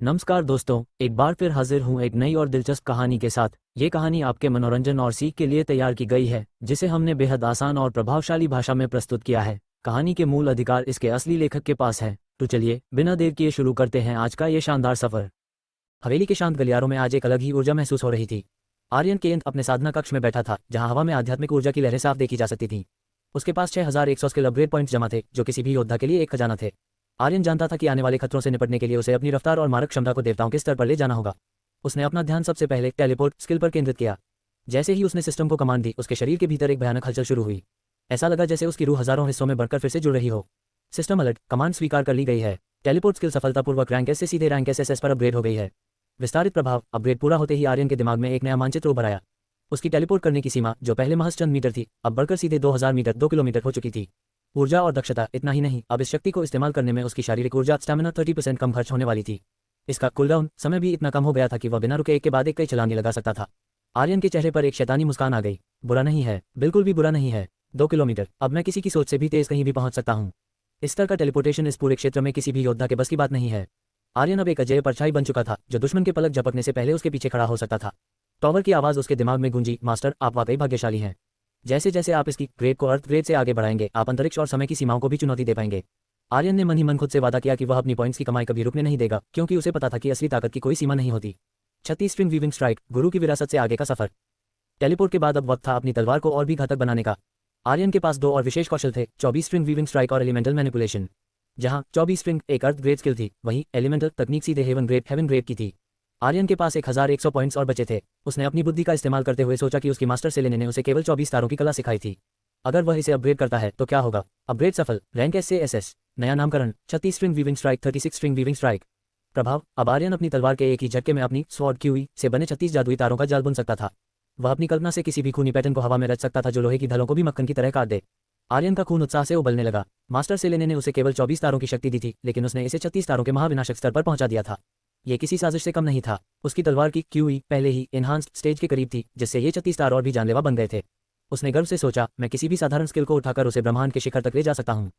नमस्कार दोस्तों, एक बार फिर हाजिर हूँ एक नई और दिलचस्प कहानी के साथ। ये कहानी आपके मनोरंजन और सीख के लिए तैयार की गई है, जिसे हमने बेहद आसान और प्रभावशाली भाषा में प्रस्तुत किया है। कहानी के मूल अधिकार इसके असली लेखक के पास है। तो चलिए बिना देर किए शुरू करते हैं आज का ये शानदार सफर। हवेली के शांत गलियारों में आज एक अलग ही ऊर्जा महसूस हो रही थी। आर्यन केंद्र अपने साधना कक्ष में बैठा था, जहां हवा में आध्यात्मिक ऊर्जा की लहरें साफ देखी जा सकती थीं। उसके पास 6100 स्किल अपग्रेड पॉइंट्स जमा थे, जो किसी भी योद्धा के लिए एक खजाना थे। आर्यन जानता था कि आने वाले खतरों से निपटने के लिए उसे अपनी रफ्तार और मारक क्षमता को देवताओं के स्तर पर ले जाना होगा। उसने अपना ध्यान सबसे पहले टेलीपोर्ट स्किल पर केंद्रित किया। जैसे ही उसने सिस्टम को कमांड दी, उसके शरीर के भीतर एक भयानक हलचल शुरू हुई। ऐसा लगा जैसे उसकी रूह हजारों हिस्सों में बढ़कर फिर से जुड़ रही हो। सिस्टम अलर्ट, कमांड स्वीकार कर ली गई है। टेलीपोर्ट स्किल सफलतापूर्वक रैंक एस से सीधे रैंक एसएस पर अपग्रेड हो गई है। विस्तारित प्रभाव। अपग्रेड पूरा होते ही आर्यन के दिमाग में एक नया मानचित्र उभर आया। उसकी टेलीपोर्ट करने की सीमा, जो पहले महज चंद मीटर थी, अब बढ़कर सीधे 2000 मीटर 2 किलोमीटर हो चुकी थी। ऊर्जा और दक्षता। इतना ही नहीं, अब इस शक्ति को इस्तेमाल करने में उसकी शारीरिक ऊर्जा स्टैमिना 30% कम खर्च होने वाली थी। इसका कूलडाउन समय भी इतना कम हो गया था कि वह बिना रुके एक के बाद एक कई छलांगे लगा सकता था। आर्यन के चेहरे पर एक शैतानी मुस्कान आ गई। बुरा नहीं है, बिल्कुल भी बुरा नहीं है। 2 किलोमीटर, अब मैं किसी की सोच से भी तेज कहीं भी पहुंच सकता हूं। इस तरह का टेलीपोर्टेशन इस पूरे क्षेत्र में किसी भी योद्धा के बस की बात नहीं है। आर्यन अब एक अजेय परछाई बन चुका था, जो दुश्मन के पलक झपकने से पहले उसके पीछे खड़ा हो सकता था। टॉवर की आवाज उसके दिमाग में गूंजी, मास्टर, आप वाकई भाग्यशाली हैं। जैसे जैसे आप इसकी ग्रेड को अर्थ ग्रेड से आगे बढ़ाएंगे, आप अंतरिक्ष और समय की सीमाओं को भी चुनौती दे पाएंगे। आर्यन ने मन ही मन खुद से वादा किया कि वह अपनी पॉइंट्स की कमाई कभी रुकने नहीं देगा, क्योंकि उसे पता था कि असली ताकत की कोई सीमा नहीं होती। 36 स्ट्रिंग वीविंग स्ट्राइक, गुरु की विरासत से आगे का सफर। टेलीपोर्ट के बाद अब वक्त था अपनी तलवार को और भी घातक बनाने का। आर्यन के पास 2 और विशेष कौशल थे, 24 स्ट्रिंग वीविंग स्ट्राइक और एलिमेंटल मैनिपुलेशन। जहां 24 स्ट्रिंग एक अर्थ ग्रेड स्किल थी, वहीं एलिमेंटल तकनीक सीधे हेवन ग्रेड की थी। आर्यन के पास 1100 पॉइंट्स और बचे थे। उसने अपनी बुद्धि का इस्तेमाल करते हुए सोचा कि उसकी मास्टर सेलेने ने उसे केवल 24 तारों की कला सिखाई थी। अगर वह इसे अपग्रेड करता है तो क्या होगा? अपग्रेड सफल, रैंक एस से एसएस। नया नामकरण, 36 string weaving strike, 36 string weaving strike. प्रभाव। अब आर्यन अपनी तलवार के एक ही झटके में अपनी स्वॉर्ड क्यूई से बने 36 जादुई तारों का जाल बुन सकता था। वह अपनी कल्पना से किसी भी खूनी पैटर्न को हवा में रच सकता था, जो लोहे की धलों को भी मक्खन की तरह काट दे। आर्यन का खून उत्साह से उबलने लगा। मास्टर सेलेने ने उसे केवल 24 तारों की शक्ति दी थी, लेकिन उसने इसे 36 तारों के महाविनाशक स्तर पर पहुंचा दिया था। ये किसी साजिश से कम नहीं था। उसकी तलवार की क्यूई पहले ही एनहांस्ड स्टेज के करीब थी, जिससे ये 36 तार और भी जानलेवा बन गए थे। उसने गर्व से सोचा, मैं किसी भी साधारण स्किल को उठाकर उसे ब्रह्मांड के शिखर तक ले जा सकता हूँ।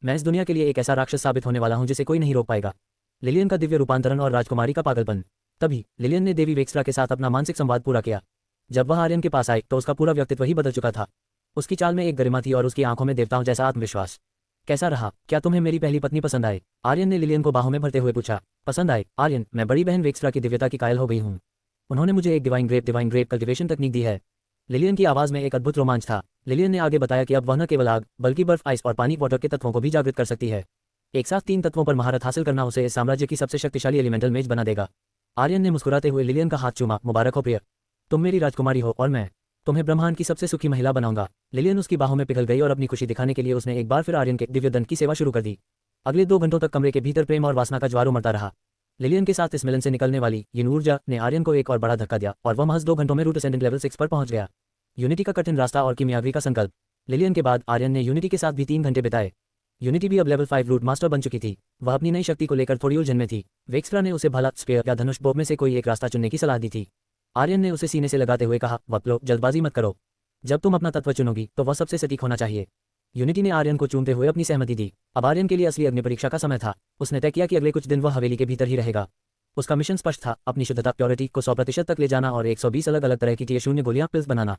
मैं इस दुनिया के लिए एक ऐसा राक्षस साबित होने वाला हूँ जिसे कोई नहीं रोक पाएगा। लिलियन का दिव्य रूपांतरण और राजकुमारी का पागलपन। तभी लिलियन ने देवी वेक्स्ट्रा के साथ अपना मानसिक संवाद पूरा किया। जब वह आर्यन के पास आई तो उसका पूरा व्यक्तित्व ही बदल चुका था। उसकी चाल में एक गरिमा थी और उसकी आंखों में देवताओं जैसा आत्मविश्वास। कैसा रहा? क्या तुम्हें मेरी पहली पत्नी पसंद आए? आर्यन ने लिलियन को बाहों में भरते हुए पूछा। पसंद आए आर्यन, मैं बड़ी बहन वेक्स्ट्रा की दिव्यता की कायल हो गई हूँ। उन्होंने मुझे एक डिवाइन ग्रेप कल्टिवेशन तकनीक दी है। लिलियन की आवाज में एक अद्भुत रोमांच था। लिलियन ने आगे बताया कि अब वह न केवल आग, बल्कि बर्फ, आइस और पानी वाटर के तत्वों को भी जागृत कर सकती है। एक साथ 3 तत्वों पर महारत हासिल करना उसे इस साम्राज्य की सबसे शक्तिशाली एलिमेंटल मेज बना देगा। आर्यन ने मुस्कुराते हुए लिलियन का हाथ चूमा। मुबारक हो प्रिय, तुम मेरी राजकुमारी हो और मैं तुम्हें ब्रह्मांड की सबसे सुखी महिला बनाऊंगा। लिलियन उसकी बाहों में पिघल गई और अपनी खुशी दिखाने के लिए उसने एक बार फिर आर्यन के दिव्य दंत की सेवा शुरू कर दी। अगले 2 घंटों तक कमरे के भीतर प्रेम और वासना का ज्वार उमड़ता रहा। लिलियन के साथ इस मिलन से निकलने वाली ये ऊर्जा ने आर्यन को एक और बड़ा धक्का दिया और वह महज 2 घंटों में रूट असेंडेंट लेवल 6 पर पहुंच गया। यूनिटी का कठिन रास्ता और किमियावी का संकल्प। लिलियन के बाद आर्यन ने यूनिटी के साथ भी 3 घंटे बिताए। यूनिटी भी अब लेवल 5 रूट मास्टर बन चुकी थी। वह अपनी नई शक्ति को लेकर थोड़ी उलझन में थी। वेक्स्ट्रा ने उसे भला स्पेयर या धनुष बोप में से कोई एक रास्ता चुनने की सलाह दी थी। आर्यन ने उसे सीने से लगाते हुए कहा, वक्त लो, जल्दबाजी मत करो। जब तुम अपना तत्व चुनोगी तो वह सबसे सटीक होना चाहिए। यूनिटी ने आर्यन को चूमते हुए अपनी सहमति दी। अब आर्यन के लिए असली अग्नि परीक्षा का समय था। उसने तय किया कि अगले कुछ दिन वह हवेली के भीतर ही रहेगा। उसका मिशन स्पष्ट था, अपनी शुद्धता प्योरिटी को 100% तक ले जाना और 120 अलग अलग तरह की टीयर 0 गोलियां पिल्स बनाना।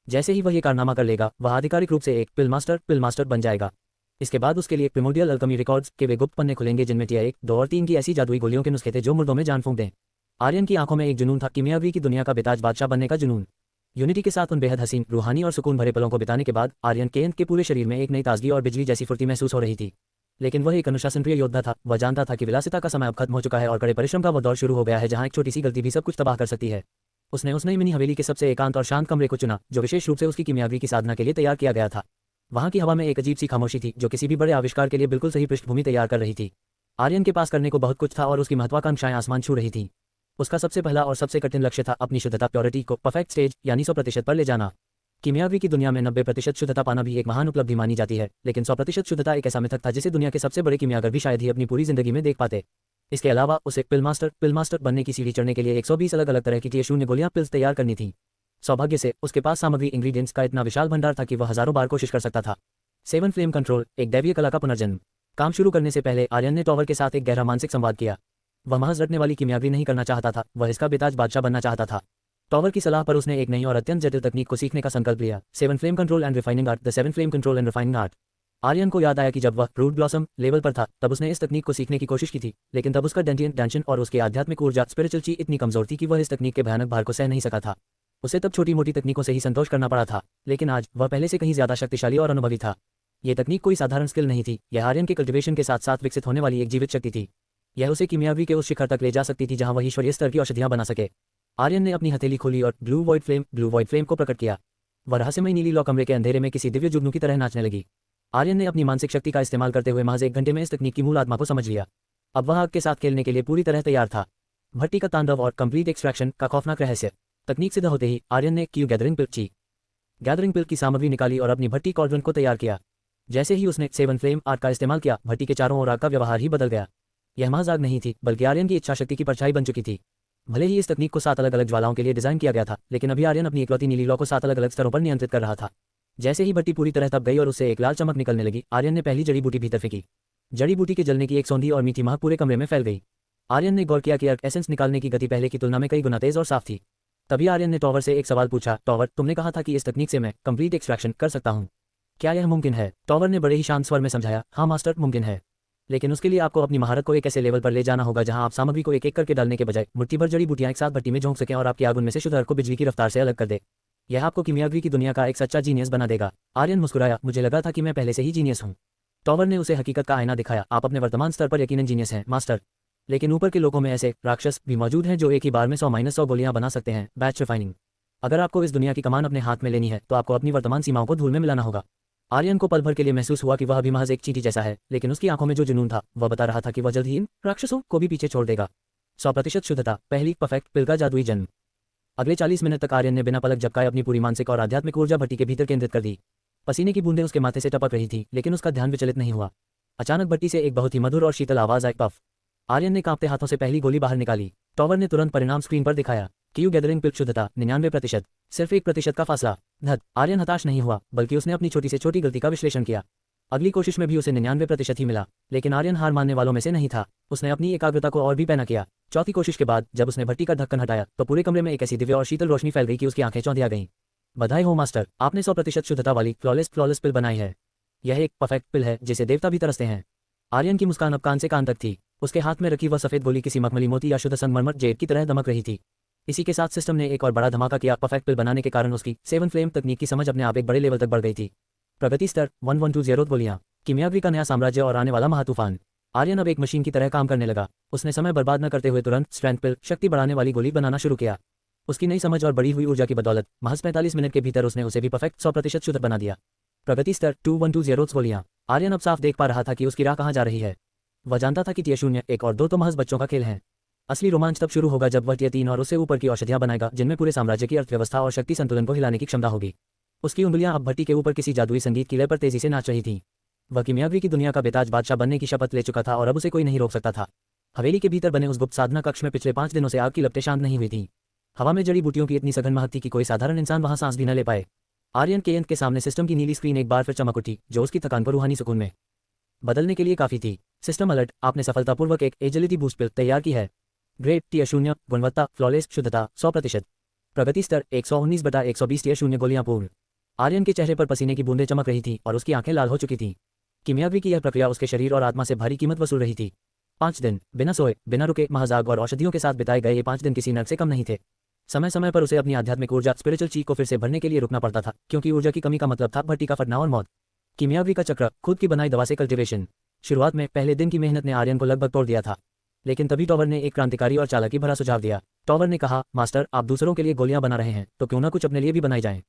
जैसे ही वह ये कारनामा कर लेगा, वह आधिकारिक रूप से एक पिल मास्टर बन जाएगा। इसके बाद उसके लिए प्रिमोडियल अल्केमी रिकॉर्ड्स के वे गुप्त पन्ने खुलेंगे, जिनमें टीयर 1, 2 और 3 की ऐसी जादुई गोलियों के नुस्खे थे जो मुर्दों में जान फूंक दें। आर्यन की आंखों में एक जुनून था, किमियावी की दुनिया का बेताज बादशाह बनने का जुनून। यूनिटी के साथ उन बेहद हसीन, रूहानी और सुकून भरे पलों को बिताने के बाद आर्यन केंद्र के पूरे शरीर में एक नई ताजगी और बिजली जैसी फुर्ती महसूस हो रही थी। लेकिन वह एक अनुशासन प्रिय योद्धा था। वह जानता था कि विलासिता का समय अब खत्म हो चुका है और कड़े परिश्रम का वह दौर शुरू हो गया है, जहां एक छोटी सी गलती भी सब कुछ तबाह कर सकती है। उसने उस नई मिनी हवेली के सबसे एकांत और शांत कमरे को चुना, जो विशेष रूप से उसकी किमियावी की साधना के लिए तैयार किया गया था। वहां की हवा में एक अजीब सी खामोशी थी, जो किसी भी बड़े आविष्कार के लिए बिल्कुल सही पृष्ठभूमि तैयार कर रही थी। आर्यन के पास करने को बहुत कुछ था और उसकी महत्वाकांक्षाएं आसमान छू रही थीं। उसका सबसे पहला और सबसे कठिन लक्ष्य था अपनी शुद्धता प्योरिटी को परफेक्ट स्टेज यानी 100% पर ले जाना। किमियावी की दुनिया में 90% शुद्धता पाना भी एक महान उपलब्धि मानी जाती है, लेकिन 100% शुद्धता एक ऐसा मिथक था जिसे दुनिया के सबसे बड़े किमियागर भी शायद ही अपनी पूरी जिंदगी में देख पाते। इसके अलावा उसे पिल मास्टर बनने की सीढ़ी चढ़ने के लिए 120 अलग अलग तरह की टीयर 0 गोलियां पिल्स तैयार करनी थी। सौभाग्य से उसके पास सामग्री इंग्रीडिएंट्स का इतना विशाल भंडार था कि वह हजारों बार कोशिश कर सकता था। 7 फ्लेम कंट्रोल, एक दैवीय कला का पुनर्जन्म। काम शुरू करने से पहले आर्यन ने टॉवर के साथ एक गहरा मानसिक संवाद किया। वह महज रटने वाली किमियागरी नहीं करना चाहता था, वह इसका बेताज बादशाह बनना चाहता था। टॉवर की सलाह पर उसने एक नई और अत्यंत जटिल तकनीक को सीखने का संकल्प लिया, 7 flame control and refining art, the 7 flame control and refining art. Aryan को याद आया कि जब वह रूट ब्लॉसम लेवल पर था तब उसने इस तकनीक को सीखने की कोशिश की थी, लेकिन तब उसका डेंटियन टेंशन और उसकी आध्यात्मिक ऊर्जा स्पिरिचुअल ची इतनी कमजोर थी कि वह इस तकनीक के भयानक भार को सह नहीं सका था। उसे तब छोटी मोटी तकनीकों से ही संतोष करना पड़ा था, लेकिन आज वह पहले से कहीं ज्यादा शक्तिशाली और अनुभवी था। यह तकनीक कोई साधारण स्किल नहीं थी, यह आर्यन के कल्टिवेशन के साथ साथ विकसित होने वाली एक जीवित शक्ति थी। यह उसे किमियावी के उस शिखर तक ले जा सकती थी जहां वह ईश्वरीय स्तर की औषधियां बना सके। आर्यन ने अपनी हथेली खोली और ब्लू वॉइड फ्लेम को प्रकट किया। वह रहस्यमय नीली लौ कमरे के अंधेरे में किसी दिव्य जुगनू की तरह नाचने लगी। आर्यन ने अपनी मानसिक शक्ति का इस्तेमाल करते हुए महज 1 घंटे में इस तकनीक की मूल आत्मा को समझ लिया। अब वह आग के साथ खेलने के लिए पूरी तरह तैयार था। भट्टी का तांडव और कंप्लीट एक्सट्रैक्शन का खौफनाक रहस्य। तकनीक सिद्ध होते ही आर्यन ने गैदरिंग पिल की सामग्री निकाली और अपनी भट्टी कॉल्ड्रन को तैयार किया। जैसे ही उसने 7 फ्लेम आर्ट का इस्तेमाल किया, भट्टी के चारों ओर आग का व्यवहार ही बदल गया। यह महज आग नहीं थी, बल्कि आर्यन की इच्छा शक्ति की परछाई बन चुकी थी। भले ही इस तकनीक को 7 अलग अलग ज्वालाओं के लिए डिजाइन किया गया था, लेकिन अभी आर्यन अपनी इकलौती नीली लौ को 7 अलग अलग स्तरों पर नियंत्रित कर रहा था। जैसे ही भट्टी पूरी तरह तप गई और उससे एक लाल चमक निकलने लगी, आर्यन ने पहली जड़ी बूटी भीतर फेंकी। जड़ी बूटी के जलने की एक सौंधी और मीठी महक पूरे कमरे में फैल गई। आर्यन ने गौर किया कि अर्क एसेंस निकालने की गति पहले की तुलना में कई गुना तेज और साफ थी। तभी आर्यन ने टॉवर से एक सवाल पूछा, टॉवर, तुमने कहा था कि इस तकनीक से मैं कंप्लीट एक्सट्रैक्शन कर सकता हूँ, क्या यह मुमकिन है? टॉवर ने बड़े ही शांत स्वर में समझाया, हाँ मास्टर, मुमकिन है, लेकिन उसके लिए आपको अपनी महारत को एक ऐसे लेवल पर ले जाना होगा जहां आप सामग्री को एक एक करके डालने के बजाय मुट्ठी भर जड़ी बूटियां एक साथ भट्टी में झोंक सकें और आपकी आग उनमें से शुद्ध अर्क को बिजली की रफ्तार से अलग कर दे। यह आपको किमियागरी की दुनिया का एक सच्चा जीनियस बना देगा। आर्यन मुस्कुराया, मुझे लगा था कि मैं पहले से ही जीनियस हूँ। टॉवर ने उसे हकीकत का आईना दिखाया, आप अपने वर्तमान स्तर पर यकीनन जीनियस हैं मास्टर, लेकिन ऊपर के लोगों में ऐसे राक्षस भी मौजूद हैं जो एक ही बार में 100-100 गोलियां बना सकते हैं। Batch refining. अगर आपको इस दुनिया की कमान अपने हाथ में लेनी है तो आपको अपनी वर्तमान सीमाओं को धूल में मिलाना होगा। आर्यन को पल भर के लिए महसूस हुआ कि वह अभी महज एक चींटी जैसा है, लेकिन उसकी आंखों में जो जुनून था वह बता रहा था कि वह जल्द ही इन राक्षसों को भी पीछे छोड़ देगा। 100% शुद्धता, पहली परफेक्ट पिल का जादुई जन्म। अगले 40 मिनट तक आर्यन ने बिना पलक झपकाए अपनी पूरी मानसिक और आध्यात्मिक ऊर्जा भट्टी के भीतर केंद्रित कर दी। पसीने की बूंदें उसके माथे से टपक रही थी, लेकिन उसका ध्यान विचलित नहीं हुआ। अचानक भट्टी से एक बहुत ही मधुर और शीतल आवाज आई, पफ। आर्यन ने कांपते हाथों से पहली गोली बाहर निकाली। टॉवर ने तुरंत परिणाम स्क्रीन पर दिखाया, गैदरिंग पिल शुद्धता 99%, सिर्फ 1% का फासला। धत। आर्यन हताश नहीं हुआ, बल्कि उसने अपनी छोटी से छोटी गलती का विश्लेषण किया। अगली कोशिश में भी उसे 99% ही मिला, लेकिन आर्यन हार मानने वालों में से नहीं था। उसने अपनी एकाग्रता को और भी पैना किया। चौथी कोशिश के बाद जब उसने भट्टी का ढक्कन हटाया तो पूरे कमरे में एक ऐसी दिव्य और शीतल रोशनी फैल गई कि उसकी आंखें चौंधिया गईं। बधाई हो मास्टर, आपने 100% शुद्धता वाली फ्लॉलेस पिल बनाई है। यह एक परफेक्ट पिल है जिसे देवता भी तरसते हैं। आर्यन की मुस्कान अब कान से कान तक थी। उसके हाथ में रखी वह सफेद गोली किसी मखमली मोती या शुद्ध संगमरमर जेड की तरह दमक रही थी। इसी के साथ सिस्टम ने एक और बड़ा धमाका किया। परफेक्ट पिल बनाने के कारण उसकी 7 फ्लेम तकनीक की समझ अपने आप एक बड़े लेवल तक बढ़ गई थी। प्रगति स्तर 1120 गोलियां, किमियागरी का नया साम्राज्य और आने वाला महातूफान। आर्यन अब एक मशीन की तरह काम करने लगा। उसने समय बर्बाद न करते हुए तुरंत स्ट्रेंथ पिल, शक्ति बढ़ाने वाली गोली बनाना शुरू किया। उसकी नई समझ और बढ़ी हुई ऊर्जा की बदौलत महज 45 मिनट के भीतर उसने उसे भी परफेक्ट 100% शुद्ध बना दिया। प्रगति स्तर 2120 गोलियां। आर्यन अब साफ देख पा रहा था कि उसकी राह कहाँ जा रही है। वह जानता था कि टियर 0, 1 और 2 तो महज बच्चों का खेल है। असली रोमांच तब शुरू होगा जब वह टियर 3 और उससे ऊपर की औषधियां बनाएगा, जिनमें पूरे साम्राज्य की अर्थव्यवस्था और शक्ति संतुलन को हिलाने की क्षमता होगी। उसकी उंगलियां अब भट्टी के ऊपर किसी जादुई संगीत की लय पर तेजी से नाच रही थीं। वह किमियागरी की दुनिया का बेताज बादशाह बनने की शपथ ले चुका था और अब उसे कोई नहीं रोक सकता था। हवेली के भीतर बने उस गुप्त साधना कक्ष में पिछले 5 दिनों से आग की लपटें शांत नहीं हुई थीं। हवा में जड़ी बूटियों की इतनी सघन महक थी कि कोई साधारण इंसान वहां सांस भी न ले पाए। आर्यन के सामने सिस्टम की नीली स्क्रीन एक बार फिर चमक उठी, जो उसकी थकान को रूहानी सुकून में बदलने के लिए काफी थी। सिस्टम अलर्ट, आपने सफलतापूर्वक एक एजिलिटी बूस्ट पिल तैयार की है। ग्रेड टियर 0, गुणवत्ता फ्लॉलेस, शुद्धता 100%। प्रगति स्तर 119/120 टियर 0 गोलियां पूर्ण। आर्यन के चेहरे पर पसीने की बूंदें चमक रही थीं और उसकी आंखें लाल हो चुकी थीं। किमियागरी की यह प्रक्रिया उसके शरीर और आत्मा से भारी कीमत वसूल रही थी। 5 दिन बिना सोए, बिना रुके, महज आग और औषधियों के साथ बिताए गए ये 5 दिन किसी नर्क से कम नहीं थे। समय समय पर उसे अपनी आध्यात्मिक ऊर्जा स्पिरिचुअल ची को फिर से भरने के लिए रुकना पड़ता था, क्योंकि ऊर्जा की कमी का मतलब था भट्टी का फटना और मौत। किमियागरी का चक्र, खुद की बनाई दवा से कल्टिवेशन। शुरुआत में पहले दिन की मेहनत ने आर्यन को लगभग तोड़ दिया था, लेकिन तभी टॉवर ने एक क्रांतिकारी और चालाकी भरा सुझाव दिया। टॉवर ने कहा, मास्टर, आप दूसरों के लिए गोलियां बना रहे हैं तो क्यों ना कुछ अपने लिए भी बनाई जाएं।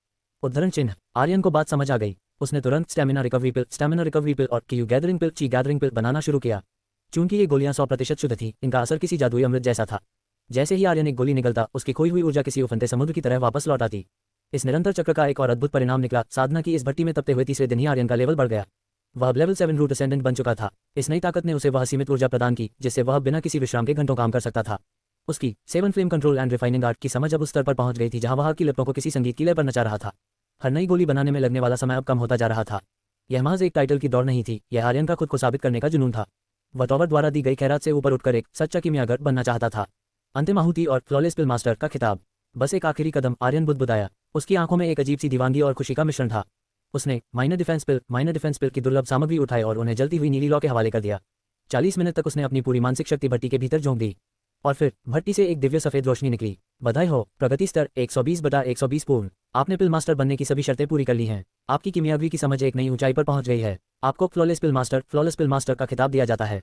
उद्धरण चिन्ह। आर्यन को बात समझ आ गई। उसने तुरंत स्टैमिना रिकवरी पिल और ची गैदरिंग पिल बनाना शुरू किया। चूंकि ये गोलियां 100% शुद्ध थी, इनका असर किसी जादुई अमृत जैसा था। जैसे ही आर्यन एक गोली निकलता, उसकी खोई हुई ऊर्जा किसी उफनते समुद्र की तरह वापस लौट आती। इस निरंतर चक्र का एक और अद्भुत परिणाम निकला। साधना की इस भट्टी में तपते हुए तीसरे दिन ही आर्यन का लेवल बढ़ गया। वह अब लेवल 7 रूट असेंडेंट बन चुका था। इस नई ताकत ने उसे वह सीमित ऊर्जा प्रदान की जिससे वह बिना किसी विश्राम के घंटों काम कर सकता था। उसकी 7 flame control and refining art की समझ अब उस स्तर पर पहुंच गई थी जहां वह की लपटों को किसी संगीत की लय पर नचा रहा था। हर नई गोली बनाने में लगने वाला समय अब कम होता जा रहा था। यह महज एक टाइटल की दौड़ नहीं थी, यह आर्यन का खुद को साबित करने का जुनून था। वह टॉवर द्वारा दी गई खैरात से ऊपर उठकर एक सच्चा कीमियागर बनना चाहता था। अंतिम आहुति और फ्लॉलेस पिल मास्टर का खिताब, बस एक आखिरी कदम। आर्यन बुदबुदाया। उसकी आंखों में एक अजीब सी दीवानगी और खुशी का मिश्रण था। उसने माइनर डिफेंस पिल की दुर्लभ सामग्री उठाई और उन्हें जलती हुई नीली लौ के हवाले कर दिया। 40 मिनट तक उसने अपनी पूरी मानसिक शक्ति भट्टी के भीतर झोंक दी और फिर भट्टी से एक दिव्य सफेद रोशनी निकली। बधाई हो, प्रगति स्तर 120/120 पूर्ण। आपने पिल मास्टर बनने की सभी शर्तें पूरी कर ली हैं। आपकी कीमियागी की समझ एक नई ऊंचाई पर पहुंच गई है। आपको फ्लॉलेस पिल मास्टर का खिताब दिया जाता है।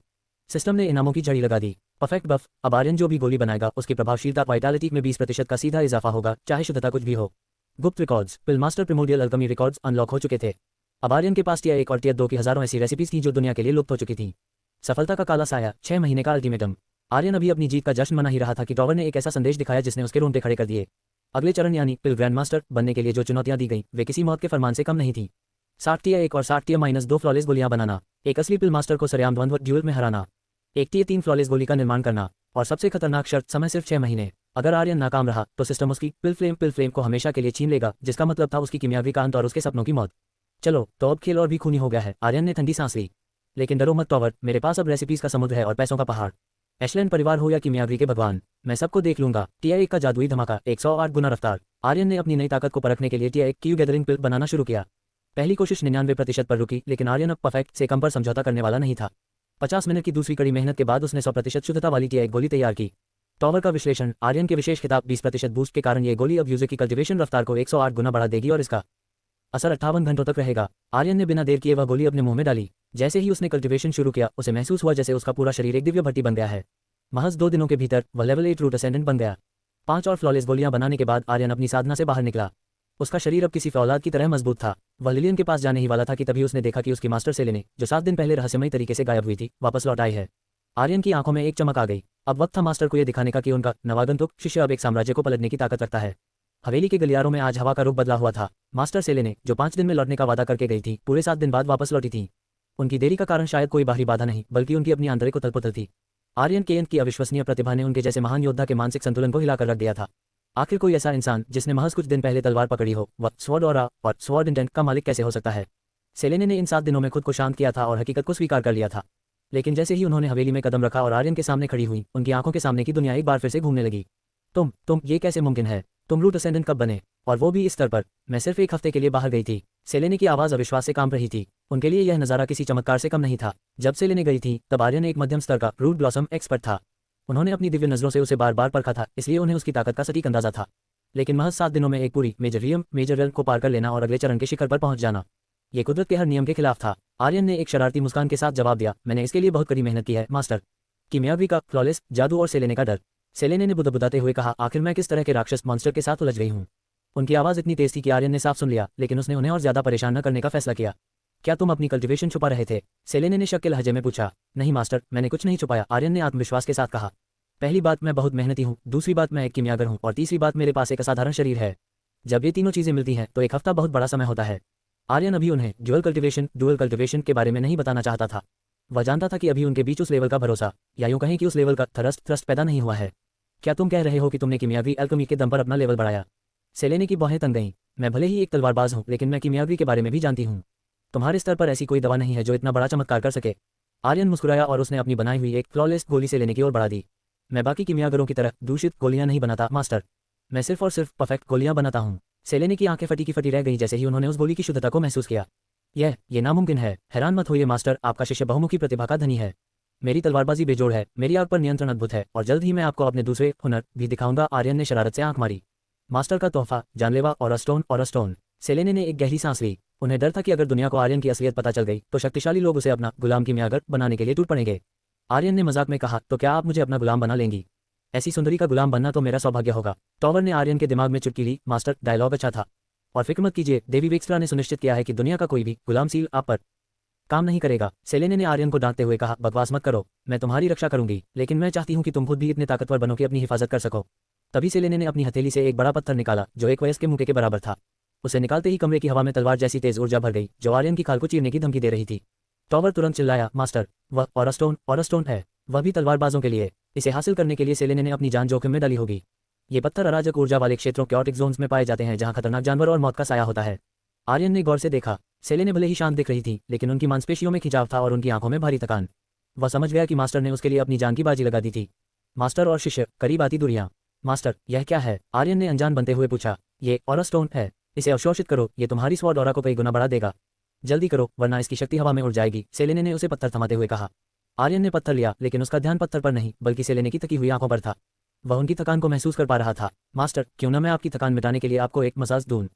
सिस्टम ने इनामों की झड़ी लगा दी। परफेक्ट बफ। अब आर्यन जो भी गोली बनाएगा उसकी प्रभावशीलता वाइटालिटी में 20% का सीधा इजाफा होगा, चाहे शुद्धता कुछ भी हो। गुप्त records. Pill master primordial alchemy records unlock हो चुके थे। अब आर्यन के पास टियर 1 और टियर 2 की हजारों ऐसी रेसिपीज थी जो दुनिया के लिए लुप्त हो चुकी थी। सफलता का काला साया, 6 महीने का अल्टीमेटम। आर्यन अभी अपनी जीत का जश्न मना ही रहा था कि टॉवर ने एक ऐसा संदेश दिखाया जिसने उसके रोंगटे खड़े कर दिए। अगले चरण यानी पिल ग्रैंड मास्टर बनने के लिए जो चुनौतियां दी गई वे किसी मौत के फरमान से कम नहीं थी। 60 टियर 1 और 60 टियर -2 फ्लॉलेस गोलियां बनाना, एक असली पिल मास्टर को सरेआम द्वंद्व ड्यूल में हराना, एक टियर 3 फ्लॉलेस गोली का निर्माण करना, और सबसे खतरनाक शर्त समय सिर्फ 6 महीने। अगर आर्यन नाकाम रहा तो सिस्टम उसकी पिल फ्लेम को हमेशा के लिए छीन लेगा, जिसका मतलब था उसकी कीमियागी का अंत और उसके सपनों की मौत। चलो तो अब खेल और भी खूनी हो गया है। आर्यन ने ठंडी सांस ली। लेकिन डरो मत टॉवर, मेरे पास अब रेसिपीज का समुद्र है और पैसों का पहाड़। एशलैंड परिवार हो या कीमियागी के भगवान, मैं सबको देख लूंगा। टियर 1 का जादुई धमाका, 108 गुना रफ्तार। आर्यन ने अपनी नई ताकत को परखने के लिए टियर 1 की गैदरिंग पिल बनाना शुरू किया। पहली कोशिश 99% पर रुकी, लेकिन आर्यन अब परफेक्ट से कम पर समझौता करने वाला नहीं था। 50 मिनट की दूसरी कड़ी मेहनत के बाद उसने 100% शुद्धता वाली टियर 1 गोली तैयार की। टॉवर का विश्लेषण। आर्यन के विशेष खिताब 20% बूस्ट के कारण ये गोली अब यूजर की कल्टीवेशन रफ्तार को 108 गुना बढ़ा देगी और इसका असर 58 घंटों तक रहेगा। आर्यन ने बिना देर किए वह गोली अपने मुंह में डाली। जैसे ही उसने कल्टीवेशन शुरू किया उसे महसूस हुआ जैसे उसका पूरा शरीर एक दिव्य भट्टी बन गया है। महज 2 दिनों के भीतर वह लेवल 8 रूट असेंडेंट बन गया। 5 और फ्लॉलेस गोलियां बनाने के बाद आर्यन अपनी साधना से बाहर निकला। उसका शरीर अब किसी फौलाद की तरह मजबूत था। वह लिलियन के पास जाने ही वाला था कि तभी उसने देखा कि उसकी मास्टर सेलेने, जो 7 दिन पहले रहस्यमयी तरीके से गायब हुई थी, वापस लौट आई है। आर्यन की आंखों में एक चमक आ गई। अब वक्त था मास्टर को यह दिखाने का कि उनका नवागंतुक शिष्य अब एक साम्राज्य को पलटने की ताकत रखता है। हवेली के गलियारों में आज हवा का रुख बदला हुआ था। मास्टर सेलेने, जो 5 दिन में लौटने का वादा करके गई थी, पूरे 7 दिन बाद वापस लौटी थी। उनकी देरी का कारण शायद कोई बाहरी बाधा नहीं, बल्कि उनकी अपनी आंतरिक उथल-पुथल थी। आर्यन केएन की अविश्वसनीय प्रतिभा ने उनके जैसे महान योद्धा के मानसिक संतुलन को हिलाकर रख दिया था। आखिर कोई ऐसा इंसान जिसने महज कुछ दिन पहले तलवार पकड़ी हो, वह स्वॉर्ड ऑरा और स्वॉर्ड इंटेंट का मालिक कैसे हो सकता है? सेलेने ने इन 7 दिनों में खुद को शांत किया था और हकीकत को स्वीकार कर लिया था। लेकिन जैसे ही उन्होंने हवेली में कदम रखा और आर्यन के सामने खड़ी हुई, उनकी आंखों के सामने की दुनिया एक बार फिर से घूमने लगी। तुम ये कैसे मुमकिन है? तुम रूट असेंडेंट कब बने? और वो भी इस स्तर पर? मैं सिर्फ 1 हफ्ते के लिए बाहर गई थी। सेलेने की आवाज अविश्वास से कांप रही थी। उनके लिए यह नजारा किसी चमत्कार से कम नहीं था। जब सेलेने गई थी तब आर्यन एक मध्यम स्तर का रूट ब्लॉसम एक्सपर्ट था। उन्होंने अपनी दिव्य नजरों से उसे बार बार परखा था, इसलिए उन्हें उसकी ताकत का सटीक अंदाजा था। लेकिन महज 7 दिनों में एक पूरी मेजर रेल्म को पार कर लेना और अगले चरण के शिखर पर पहुंच जाना, ये कुदरत के हर नियम के खिलाफ था। आर्यन ने एक शरारती मुस्कान के साथ जवाब दिया, मैंने इसके लिए बहुत कड़ी मेहनत की है मास्टर। कीमियागी का, फ्लॉलेस, जादू और सेलेने का डर। सेलेने ने बुदबुदाते हुए कहा, आखिर मैं किस तरह के राक्षस मॉन्स्टर के साथ उलझ गई हूँ। उनकी आवाज इतनी तेज थी कि आर्यन ने साफ सुन लिया, लेकिन उसने उन्हें और ज्यादा परेशान न करने का फैसला किया। क्या तुम अपनी कल्टीवेशन छुपा रहे थे? सेलेने ने शक के लहजे में पूछा। नहीं मास्टर, मैंने कुछ नहीं छुपाया, आर्यन ने आत्मविश्वास के साथ कहा। पहली बात, मैं बहुत मेहनती हूँ, दूसरी बात मैं एक कीमियागर हूँ, और तीसरी बात मेरे पास एक असाधारण शरीर है। जब ये तीनों चीजें मिलती हैं तो 1 हफ्ता बहुत बड़ा समय होता है। आर्यन अभी उन्हें डुअल कल्टीवेशन के बारे में नहीं बताना चाहता था। वह जानता था कि अभी उनके बीच उस लेवल का भरोसा, या यूं कहें कि उस लेवल का थ्रस्ट पैदा नहीं हुआ है। क्या तुम कह रहे हो कि तुमने कीमियागी अल्केमी के दम पर अपना लेवल बढ़ाया? सेलेने की बाहें तन गईं। मैं भले ही एक तलवारबाज हूँ, लेकिन मैं कीमियागी के बारे में भी जानती हूँ। तुम्हारे स्तर पर ऐसी कोई दवा नहीं है जो इतना बड़ा चमत्कार कर सके। आर्यन मुस्कुराया और उसने अपनी बनाई हुई एक फ्लॉलेस गोली सेलेने की ओर बढ़ा दी। मैं बाकी कीमियागरों की तरह दूषित गोलियां नहीं बनाता मास्टर, मैं सिर्फ और सिर्फ परफेक्ट गोलियां बनाता हूँ। सेलेने की आंखें फटी की फटी रह गईं जैसे ही उन्होंने उस गोली की शुद्धता को महसूस किया। ये नामुमकिन है। हैरान मत होइए मास्टर, आपका शिष्य बहुमुखी प्रतिभा का धनी है। मेरी तलवारबाजी बेजोड़ है, मेरी आग पर नियंत्रण अद्भुत है, और जल्द ही मैं आपको अपने दूसरे हुनर भी दिखाऊंगा। आर्यन ने शरारत से आंख मारी। मास्टर का तोहफा, जानलेवा और स्टोन। सेलेने ने एक गहरी सांस ली। उन्हें डर था कि अगर दुनिया को आर्यन की असलियत पता चल गई तो शक्तिशाली लोग उसे अपना गुलाम कीमियागर बनाने के लिए टूट पड़ेंगे। आर्यन ने मजाक में कहा, तो क्या आप मुझे अपना गुलाम बना लेंगी? ऐसी सुंदरी का गुलाम बनना तो मेरा सौभाग्य होगा। टॉवर ने आर्यन के दिमाग में चुटकी ली, मास्टर डायलॉग अच्छा था, और फिक्र मत कीजिए, देवी विक्सट्रा ने सुनिश्चित किया है कि दुनिया का कोई भी गुलाम सील आप पर काम नहीं करेगा। सेलेने ने आर्यन को डांटते हुए कहा, बकवास मत करो, मैं तुम्हारी रक्षा करूंगी, लेकिन मैं चाहती हूँ कि तुम खुद भी इतने ताकतवर बनो कि अपनी हिफाजत कर सको। तभी सेलेने ने अपनी हथेली से एक बड़ा पत्थर निकाला जो एक वयस्क के मुक्के के बराबर था। उसे निकालते ही कमरे की हवा में तलवार जैसी तेज ऊर्जा भर गई जो आर्यन की खाल को चीरने की धमकी दे रही थी। टॉवर तुरंत चिल्लाया, मास्टर, वह ऑरास्टोन है, वह भी तलवारबाजों के लिए। इसे हासिल करने के लिए सेलेने ने अपनी जान जोखिम में डाली होगी। ये पत्थर अराजक ऊर्जा वाले क्षेत्रों क्योटिक जोन्स में पाए जाते हैं जहां खतरनाक जानवर और मौत का साया होता है। आर्यन ने गौर से देखा। सेलेने भले ही शांत दिख रही थी, लेकिन उनकी मांसपेशियों में खिंचाव था और उनकी आंखों में भारी थकान। वह समझ गया कि मास्टर ने उसके लिए अपनी जान की बाजी लगा दी थी। मास्टर और शिष्य करीब आती दूरियां। मास्टर, यह क्या है? आर्यन ने अनजान बनते हुए पूछा। ये ऑरा स्टोन है। इसे अवशोषित करो, ये तुम्हारी स्वॉर्ड ऑरा को कई गुना बढ़ा देगा। जल्दी करो, वरना इसकी शक्ति हवा में उड़ जाएगी, सेलेने ने उसे पत्थर थमाते हुए कहा। आर्यन ने पत्थर लिया, लेकिन उसका ध्यान पत्थर पर नहीं बल्कि सेलेने की थकी हुई आंखों पर था। वह उनकी थकान को महसूस कर पा रहा था। मास्टर, क्यों न मैं आपकी थकान मिटाने के लिए आपको एक मसाज दूं?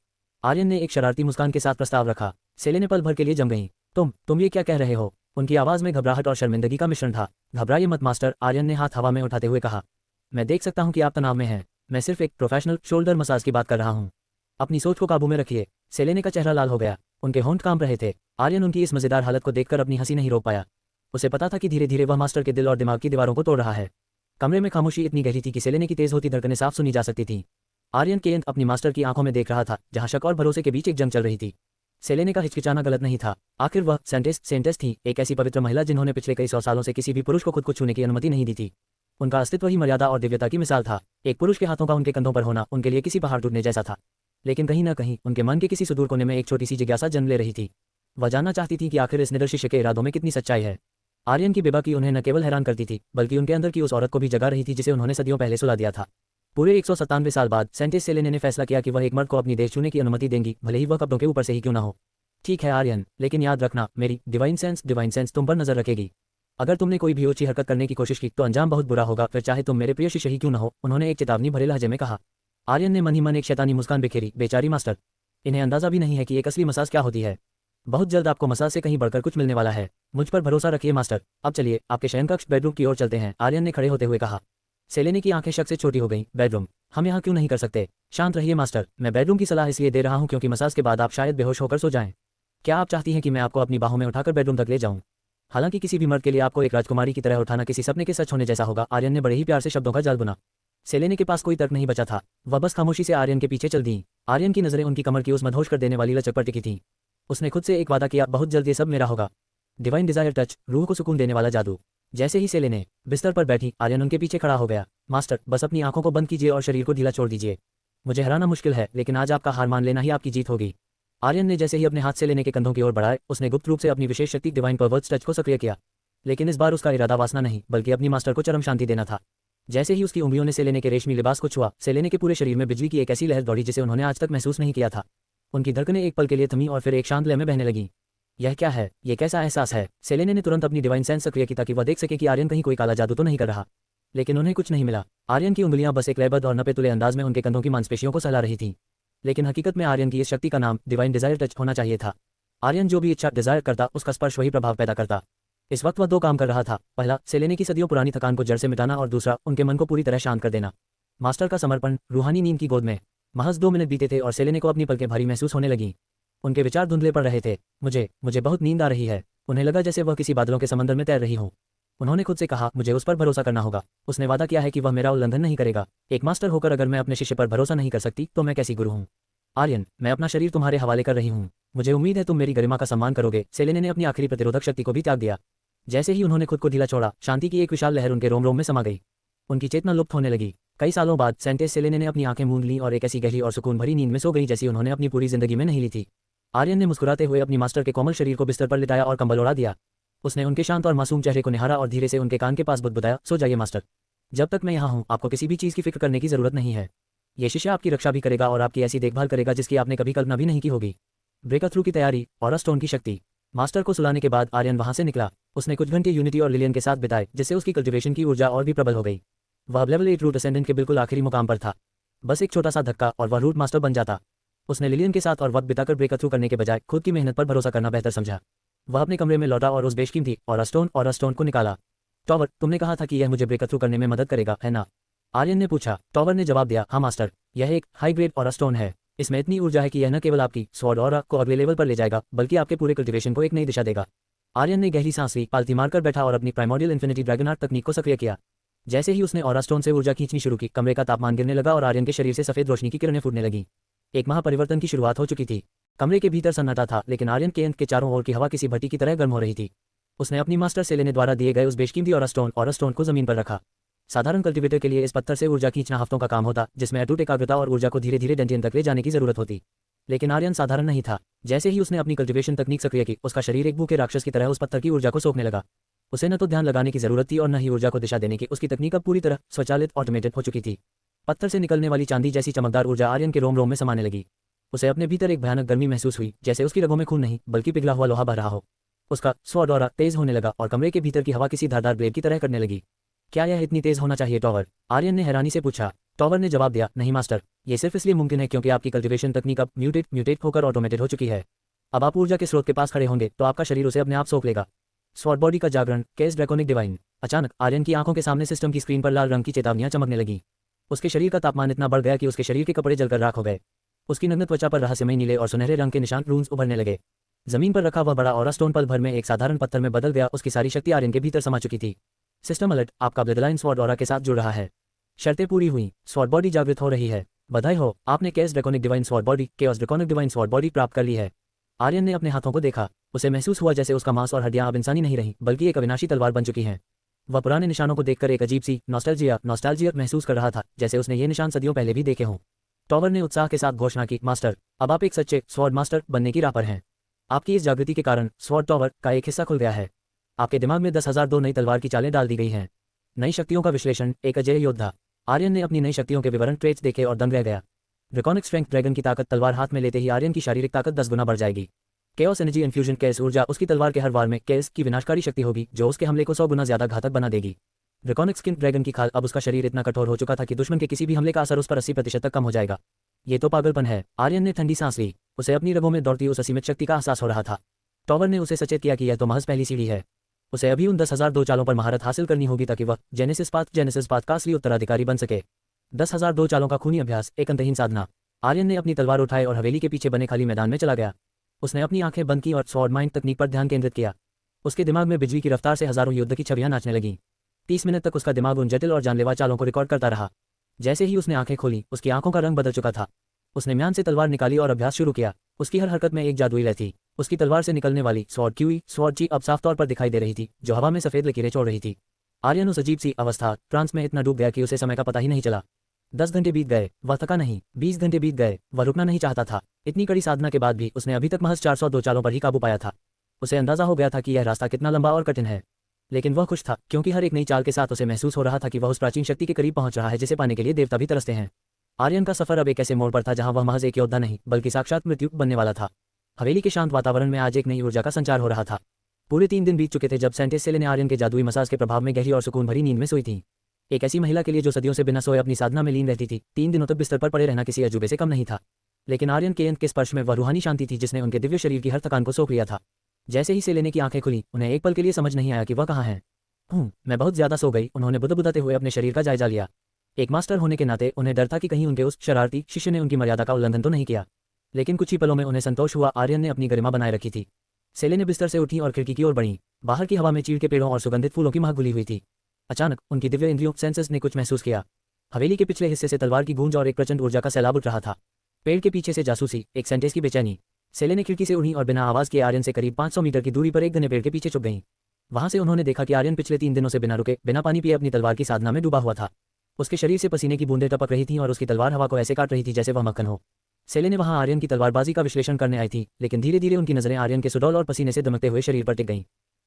आर्यन ने एक शरारती मुस्कान के साथ प्रस्ताव रखा। सेलेने पल भर के लिए जम गईं। तुम ये क्या कह रहे हो? उनकी आवाज में घबराहट और शर्मिंदगी का मिश्रण था। घबराइए मत मास्टर, आर्यन ने हाथ हवा में उठाते हुए कहा। मैं देख सकता हूं कि आप तनाव में हैं। मैं सिर्फ एक प्रोफेशनल शोल्डर मसाज की बात कर रहा हूं। अपनी सोच को काबू में रखिए। सेलेने का चेहरा लाल हो गया। उनके होंठ कांप रहे थे। आर्यन उनकी इस मजेदार हालत को देखकर अपनी हंसी नहीं रोक पाया। उसे पता था कि धीरे धीरे वह मास्टर के दिल और दिमाग की दीवारों को तोड़ रहा है। कमरे में खामोशी इतनी गहरी थी कि सेलेने की तेज होती धड़कनें साफ सुनी जा सकती थीं। आर्यन केंद्र अपनी मास्टर की आंखों में देख रहा था, जहां शक और भरोसे के बीच एक जंग चल रही थी। सेलेने का हिचकिचाना गलत नहीं था। आखिर वह सेंटेस थी, एक ऐसी पवित्र महिला जिन्होंने पिछले कई 100 सालों से किसी भी पुरुष को खुद को छूने की अनुमति नहीं दी थी। उनका अस्तित्व ही मर्यादा और दिव्यता की मिसाल था। एक पुरुष के हाथों का उनके कंधों पर होना उनके लिए किसी पहाड़ टूटने जैसा था। लेकिन कहीं न कहीं उनके मन के किसी सुदूर कोने में एक छोटी सी जिज्ञासा जन्म ले रही थी। वह जानना चाहती थी कि आखिर इस निडर शिष्य के इरादों में कितनी सच्चाई है। आर्यन की बेबाकी उन्हें न केवल हैरान करती थी, बल्कि उनके अंदर की उस औरत को भी जगा रही थी जिसे उन्होंने सदियों पहले सुला दिया था। पूरे 197 साल बाद सेंटेस सेलेने ने फैसला किया कि वह एक मर्द को अपनी देश छूने की अनुमति देंगी, भले ही वह कपड़ों के ऊपर से ही क्यों न हो। ठीक है आर्यन, लेकिन याद रखना, मेरी डिवाइन सेंस तुम पर नजर रखेगी। अगर तुमने कोई भी ऊंची हरकत करने की कोशिश की तो अंजाम बहुत बुरा होगा, फिर चाहे तुम मेरे प्रिय शिष्य ही क्यों न हो, उन्होंने एक चेतावनी भरे लहजे में कहा। आर्यन ने मन ही मन एक शैतानी मुस्कान बिखेरी। बेचारी मास्टर, इन्हें अंदाजा भी नहीं है कि एक असली मसाज क्या होती है। बहुत जल्द आपको मसाज से कहीं बढ़कर कुछ मिलने वाला है। मुझ पर भरोसा रखिए मास्टर। अब चलिए आपके शयनकक्ष बेडरूम की ओर चलते हैं, आर्यन ने खड़े होते हुए कहा। सेलेने की आंखें शक से छोटी हो गईं। बेडरूम? हम यहाँ क्यों नहीं कर सकते? शांत रहिए मास्टर, मैं बेडरूम की सलाह इसलिए दे रहा हूँ क्योंकि मसाज के बाद आप शायद बेहोश होकर सो जाएं। क्या आप चाहती हैं कि मैं आपको अपनी बाहों में उठाकर बेडरूम तक ले जाऊं? हालांकि किसी भी मर्द के लिए आपको एक राजकुमारी की तरह उठाना किसी सपने के सच होने जैसा होगा, आर्यन ने बड़े ही प्यार से शब्दों का जाल बुना। सेलेने के पास कोई तर्क नहीं बचा था। वह बस खामोशी से आर्यन के पीछे चल दी। आर्यन की नजरें उनकी कमर की उस मदहोश कर देने वाली लचक पर टिकी थीं। उसने खुद से एक वादा किया, बहुत जल्द ये सब मेरा होगा। डिवाइन डिजायर टच, रूह को सुकून देने वाला जादू। जैसे ही सेलेने बिस्तर पर बैठी, आर्यन उनके पीछे खड़ा हो गया। मास्टर, बस अपनी आंखों को बंद कीजिए और शरीर को ढीला छोड़ दीजिए। मुझे हराना मुश्किल है, लेकिन आज आपका हार मान लेना ही आपकी जीत होगी। आर्यन ने जैसे ही अपने हाथ सेलेने के कंधों की ओर बढ़ाए, उसने गुप्त रूप से अपनी विशेष शक्ति डिवाइन परवर्ट्स टच को सक्रिय किया। लेकिन इस बार उसका इरादा वासना नहीं, बल्कि अपनी मास्टर को चरम शांति देना था। जैसे ही उसकी उंगलियों ने सेलेने के रेशमी लिबास को छुआ, सेलेने के पूरे शरीर में बिजली की एक ऐसी लहर दौड़ी जिसे उन्होंने आज तक महसूस नहीं किया था। उनकी धड़कनें एक पल के लिए थमी और फिर एक शांत लय में बहने लगीं। यह क्या है? ये कैसा एहसास है? सेलेने ने तुरंत अपनी डिवाइन सेंस सक्रिय की ताकि वह देख सके कि आर्यन कहीं कोई काला जादू तो नहीं कर रहा। लेकिन उन्हें कुछ नहीं मिला। आर्यन की उंगलियां बस एक लयबद्ध और नपे तुले अंदाज में उनके कंधों की मांसपेशियों को सहला रही थीं। लेकिन हकीकत में आर्यन की इस शक्ति का नाम डिवाइन डिजायर टच होना चाहिए था। आर्यन जो भी इच्छा डिजायर करता, उसका स्पर्श वही प्रभाव पैदा करता। इस वक्त वह दो काम कर रहा था। पहला, सेलेने की सदियों पुरानी थकान को जड़ से मिटाना, और दूसरा, उनके मन को पूरी तरह शांत कर देना। मास्टर का समर्पण रूहानी नींद की गोद में। महज 2 मिनट बीते थे और सेलेने को अपनी पलकें भारी महसूस होने लगीं। उनके विचार धुंधले पड़ रहे थे। मुझे बहुत नींद आ रही है। उन्हें लगा जैसे वह किसी बादलों के समंदर में तैर रही हो। उन्होंने खुद से कहा, मुझे उस पर भरोसा करना होगा। उसने वादा किया है कि वह मेरा उल्लंघन नहीं करेगा। एक मास्टर होकर अगर मैं अपने शिष्य पर भरोसा नहीं कर सकती तो मैं कैसी गुरु हूँ? आर्यन, मैं अपना शरीर तुम्हारे हवाले कर रही हूँ। मुझे उम्मीद है तुम मेरी गरिमा का सम्मान करोगे। सेलेने ने अपनी आखिरी प्रतिरोधक शक्ति को भी त्याग दिया। जैसे ही उन्होंने खुद को ढीला छोड़ा, शांति की एक विशाल लहर उनके रोम रोम में समा गई। उनकी चेतना लुप्त होने लगी। कई सालों बाद सेंटेस सेलेने ने अपनी आंखें मूंद लीं और एक ऐसी गहरी और सुकून भरी नींद में सो गई जैसी उन्होंने अपनी पूरी जिंदगी में नहीं ली थी। आर्यन ने मुस्कुराते हुए अपनी मास्टर के कोमल शरीर को बिस्तर पर लिटाया और कंबल ओढ़ा दिया। उसने उनके शांत और मासूम चेहरे को निहारा और धीरे से उनके कान के पास बुदबुदाया, सो जाइए मास्टर। जब तक मैं यहाँ हूँ, आपको किसी भी चीज़ की फिक्र करने की जरूरत नहीं है। ये शिष्य आपकी रक्षा भी करेगा और आपकी ऐसी देखभाल करेगा जिसकी आपने कभी कल्पना भी नहीं की होगी। ब्रेकर थ्रू की तैयारी, ऑरा स्टोन की शक्ति। मास्टर को सुलाने के बाद आर्यन वहां से निकला। उसने कुछ घंटे यूनिटी और लिलियन के साथ बिताए, जिससे उसकी कल्टिवेशन की ऊर्जा और भी प्रबल हो गई। वह अब लेवल 8 रूट असेंडेंट के बिल्कुल आखिरी मुकाम पर था। बस एक छोटा सा धक्का और वह रूट मास्टर बन जाता। उसने लिलियन के साथ और वक्त बिताकर ब्रेकर थ्रू करने के बजाय खुद की मेहनत पर भरोसा करना बेहतर समझा। वह अपने कमरे में लौटा और उस बेशकीमती ऑरा स्टोन को निकाला। टॉवर, तुमने कहा था कि यह मुझे ब्रेकर थ्रू करने में मदद करेगा, है ना? आर्यन ने पूछा। टॉवर ने जवाब दिया, हाँ मास्टर, यह एक हाई ग्रेड ऑरा स्टोन है। इसमें इतनी ऊर्जा है कि यह न केवल आपकी स्वॉर्ड ऑरा को अगले लेवल पर ले जाएगा, बल्कि आपके पूरे कल्टिवेशन को एक नई दिशा देगा। आर्यन ने गहरी सांस ली, पालती मारकर बैठा और अपनी प्राइमोर्डियल इन्फिनिटी ड्रैगनआर्ट तकनीक को सक्रिय किया। जैसे ही उसने ऑरा स्टोन से ऊर्जा खींचनी शुरू की, कमरे का तापमान गिरने लगा और आर्यन के शरीर से सफेद रोशनी की किरणें फूटने लगीं। एक महापरिवर्तन की शुरुआत हो चुकी थी। कमरे के भीतर सन्नाटा था, लेकिन आर्यन के अंत के चारों ओर की हवा किसी भट्टी की तरह गर्म हो रही थी। उसने अपनी मास्टर सेलेने द्वारा दिए गए उस बेशकीमती ऑरा स्टोन को जमीन पर रखा। साधारण कल्टिवेटर के लिए इस पत्थर से ऊर्जा खींचना हफ्तों का काम होता, जिसमें अटूट एकाग्रता और ऊर्जा को धीरे धीरे डेंटियन तक ले जाने की जरूरत होती। लेकिन आर्यन साधारण नहीं था। जैसे ही उसने अपनी कल्टिवेशन तकनीक सक्रिय की, उसका शरीर एक भूखे राक्षस की तरह उस पत्थर की ऊर्जा को सोखने लगा। उसे न तो ध्यान लगाने की जरूरत थी और न ही ऊर्जा को दिशा देने की। उसकी तकनीक अब पूरी तरह स्वचालित ऑटोमेटेड हो चुकी थी। पत्थर से निकलने वाली चांदी जैसी चमकदार ऊर्जा आर्यन के रोम रोम में समाने लगी। उसे अपने भीतर एक भयानक गर्मी महसूस हुई, जैसे उसकी रगों में खून नहीं बल्कि पिघला हुआ लोहा बह रहा हो। उसका स्वॉर्ड ऑरा तेज होने लगा और कमरे के भीतर की हवा किसी धारदार ब्लेड की तरह करने लगी। क्या यह इतनी तेज होना चाहिए टॉवर? आर्यन ने हैरानी से पूछा। टॉवर ने जवाब दिया, नहीं मास्टर, ये सिर्फ इसलिए मुमकिन है क्योंकि आपकी कल्टीवेशन तकनीक अब म्यूटेट होकर ऑटोमेटेड हो चुकी है। अब आप ऊर्जा के स्रोत के पास खड़े होंगे तो आपका शरीर उसे अपने आप सोख लेगा। स्वॉर्ड बॉडी का जागरण, केस ड्रैकोनिक डिवाइन। अचानक आर्यन की आंखों के सामने सिस्टम की स्क्रीन पर लाल रंग की चेतावनियां चमकने लगी। उसके शरीर का तापमान इतना बढ़ गया कि उसके शरीर के कपड़े जलकर राख हो गए। उसकी नग्न त्वचा पर रहस्यमय नीले और सुनहरे रंग के निशान रून्स उभरने लगे। जमीन पर रखा हुआ बड़ा ऑरा स्टोन पल भर में एक साधारण पत्थर में बदल गया। उसकी सारी शक्ति आर्यन के भीतर समा चुकी थी। सिस्टम अलर्ट, आपका ब्लडलाइन स्वॉर्ड ऑरा के साथ जुड़ रहा है। शर्तें पूरी हुई, स्वॉर्ड बॉडी जागृत हो रही है। बधाई हो, आपने केस ड्रैकोनिक डिवाइन स्वॉर्ड बॉडी प्राप्त कर ली है। आर्यन ने अपने हाथों को देखा। उसे महसूस हुआ जैसे उसका मांस और हड्डियां अब इंसानी नहीं रही बल्कि एक अविनाशी तलवार बन चुकी हैं। वह पुराने निशानों को देखकर एक अजीब सी नॉस्टैल्जिया महसूस कर रहा था, जैसे उसने ये निशान सदियों पहले भी देखे हों। टॉवर ने उत्साह के साथ घोषणा की, मास्टर, अब आप एक सच्चे स्वॉर्ड मास्टर बनने की राह पर हैं। आपकी इस जागृति के कारण स्वॉर्ड टॉवर का एक हिस्सा खुल गया है। आपके दिमाग में 10,002 नई तलवार की चालें डाल दी गई हैं। नई शक्तियों का विश्लेषण, एक अजय योद्धा। आर्यन ने अपनी नई शक्तियों के विवरण ट्रेट्स देखे और दंग रह गया। ड्रैकोनिक स्ट्रेंथ, ड्रैगन की ताकत। तलवार हाथ में लेते ही आर्यन की शारीरिक ताकत 10 गुना बढ़ जाएगी। केओस एनर्जी इन्फ्यूजन, केस ऊर्जा। उसकी तलवार के हर वार में केस की विनाशकारी शक्ति होगी जो उसके हमले को 100 गुना ज्यादा घातक बना देगी। ड्रैकोनिक स्किन, ड्रैगन की खाल। अब उसका शरीर इतना कठोर हो चुका था कि दुश्मन के किसी भी हमले का असर उस पर 80% तक कम हो जाएगा। ये तो पागलपन है। आर्यन ने ठंडी सांस ली। उसे अपनी रगों में दौड़ती उस असीमित शक्ति का एहसास हो रहा था। टॉवर ने उसे सचेत किया कि यह तो महज पहली सीढ़ी है। उसे अभी उन 10,002 चालों पर महारत हासिल करनी होगी ताकि वह जेनेसिस पाथ का असली उत्तराधिकारी बन सके। 10,002 चालों का खूनी अभ्यास, एक अंतहीन साधना। आर्यन ने अपनी तलवार उठाई और हवेली के पीछे बने खाली मैदान में चला गया। उसने अपनी आंखें बंद की और स्वॉर्ड माइंड तकनीक पर ध्यान केंद्रित किया। उसके दिमाग में बिजली की रफ्तार से हजारों युद्ध की छवियां नाचने लगीं। 30 मिनट तक उसका दिमाग उन जटिल और जानलेवा चालों को रिकॉर्ड करता रहा। जैसे ही उसने आंखें खोली, उसकी आंखों का रंग बदल चुका था। उसने म्यान से तलवार निकाली और अभ्यास शुरू किया। उसकी हर हरकत में एक जादुई लय थी। उसकी तलवार से निकलने वाली स्वॉर्ड ची अब साफ तौर पर दिखाई दे रही थी, जो हवा में सफेद लकीरें छोड़ रही थी। आर्यन उस अजीब सी अवस्था, ट्रांस में इतना डूब गया कि उसे समय का पता ही नहीं चला। 10 घंटे बीत गए, वह थका नहीं। 20 घंटे बीत गए, वह रुकना नहीं चाहता था। इतनी कड़ी साधना के बाद भी उसने अभी तक महज 402 चालों पर ही काबू पाया था। उसे अंदाजा हो गया था कि यह रास्ता कितना लंबा और कठिन है, लेकिन वह खुश था क्योंकि हर एक नई चाल के साथ उसे महसूस हो रहा था कि वह उस प्राचीन शक्ति के करीब पहुंच रहा है जिसे पाने के लिए देवता भी तरसते हैं। आर्यन का सफर अब एक ऐसे मोड़ पर था जहां वह महज एक योद्धा नहीं बल्कि साक्षात मृत्यु बनने वाला था। हवेली के शांत वातावरण में आज एक नई ऊर्जा का संचार हो रहा था। पूरे 3 दिन बीत चुके थे जब सेंटेस सेले ने आर्यन के जादुई मसाज के प्रभाव में गहरी और सुकून भरी नींद में सोई थी। एक ऐसी महिला के लिए जो सदियों से बिना सोए अपनी साधना में लीन रहती थी, 3 दिनों तक बिस्तर पर पड़े रहना किसी अजूबे से कम नहीं था। लेकिन आर्यन के अंत के स्पर्श में वह रूहानी शांति थी जिसने उनके दिव्य शरीर की हर थकान को सोख लिया था। जैसे ही सेलेने की आंखें खुली, उन्हें एक पल के लिए समझ नहीं आया कि वह कहाँ हैं। मैं बहुत ज्यादा सो गई, उन्होंने बुदबुदाते हुए अपने शरीर का जायजा लिया। एक मास्टर होने के नाते उन्हें डर था कि कहीं उनके उस शरारती शिष्य ने उनकी मर्यादा का उल्लंघन तो नहीं किया। लेकिन कुछ ही पलों में उन्हें संतोष हुआ, आर्यन ने अपनी गरिमा बनाए रखी थी। सेले ने बिस्तर से उठी और खिड़की की ओर बढ़ी। बाहर की हवा में चीड़ के पेड़ों और सुगंधित फूलों की महक घुली हुई थी। अचानक उनकी दिव्य इंद्रियों सेंसेस ने कुछ महसूस किया। हवेली के पिछले हिस्से से तलवार की गूंज और एक प्रचंड ऊर्जा का सैलाब उठ रहा था। पेड़ के पीछे से जासूसी, एक सेंटेस की बेचैनी। सेले ने खिड़की से उड़ी और बिना आवाज के आर्यन से करीब 500 मीटर की दूरी पर एक घने पेड़ के पीछे छुप गईं। वहां से उन्होंने देखा कि आर्यन पिछले 3 दिनों से बिना रुके, बिना पानी पिए अपनी तलवार की साधना में डूबा हुआ था। उसके शरीर से पसीने की बूंदें टपक रही थीं और उसकी तलवार हवा को ऐसे काट रही थी जैसे वह मक्खन हो। सेले ने वहां आर्यन की तलवारबाजी का विश्लेषण करने आई थी, लेकिन धीरे धीरे उनकी नजरें आर्यन के सुडौल और पसीने से दमकते हुए शरीर पर टिक गईं।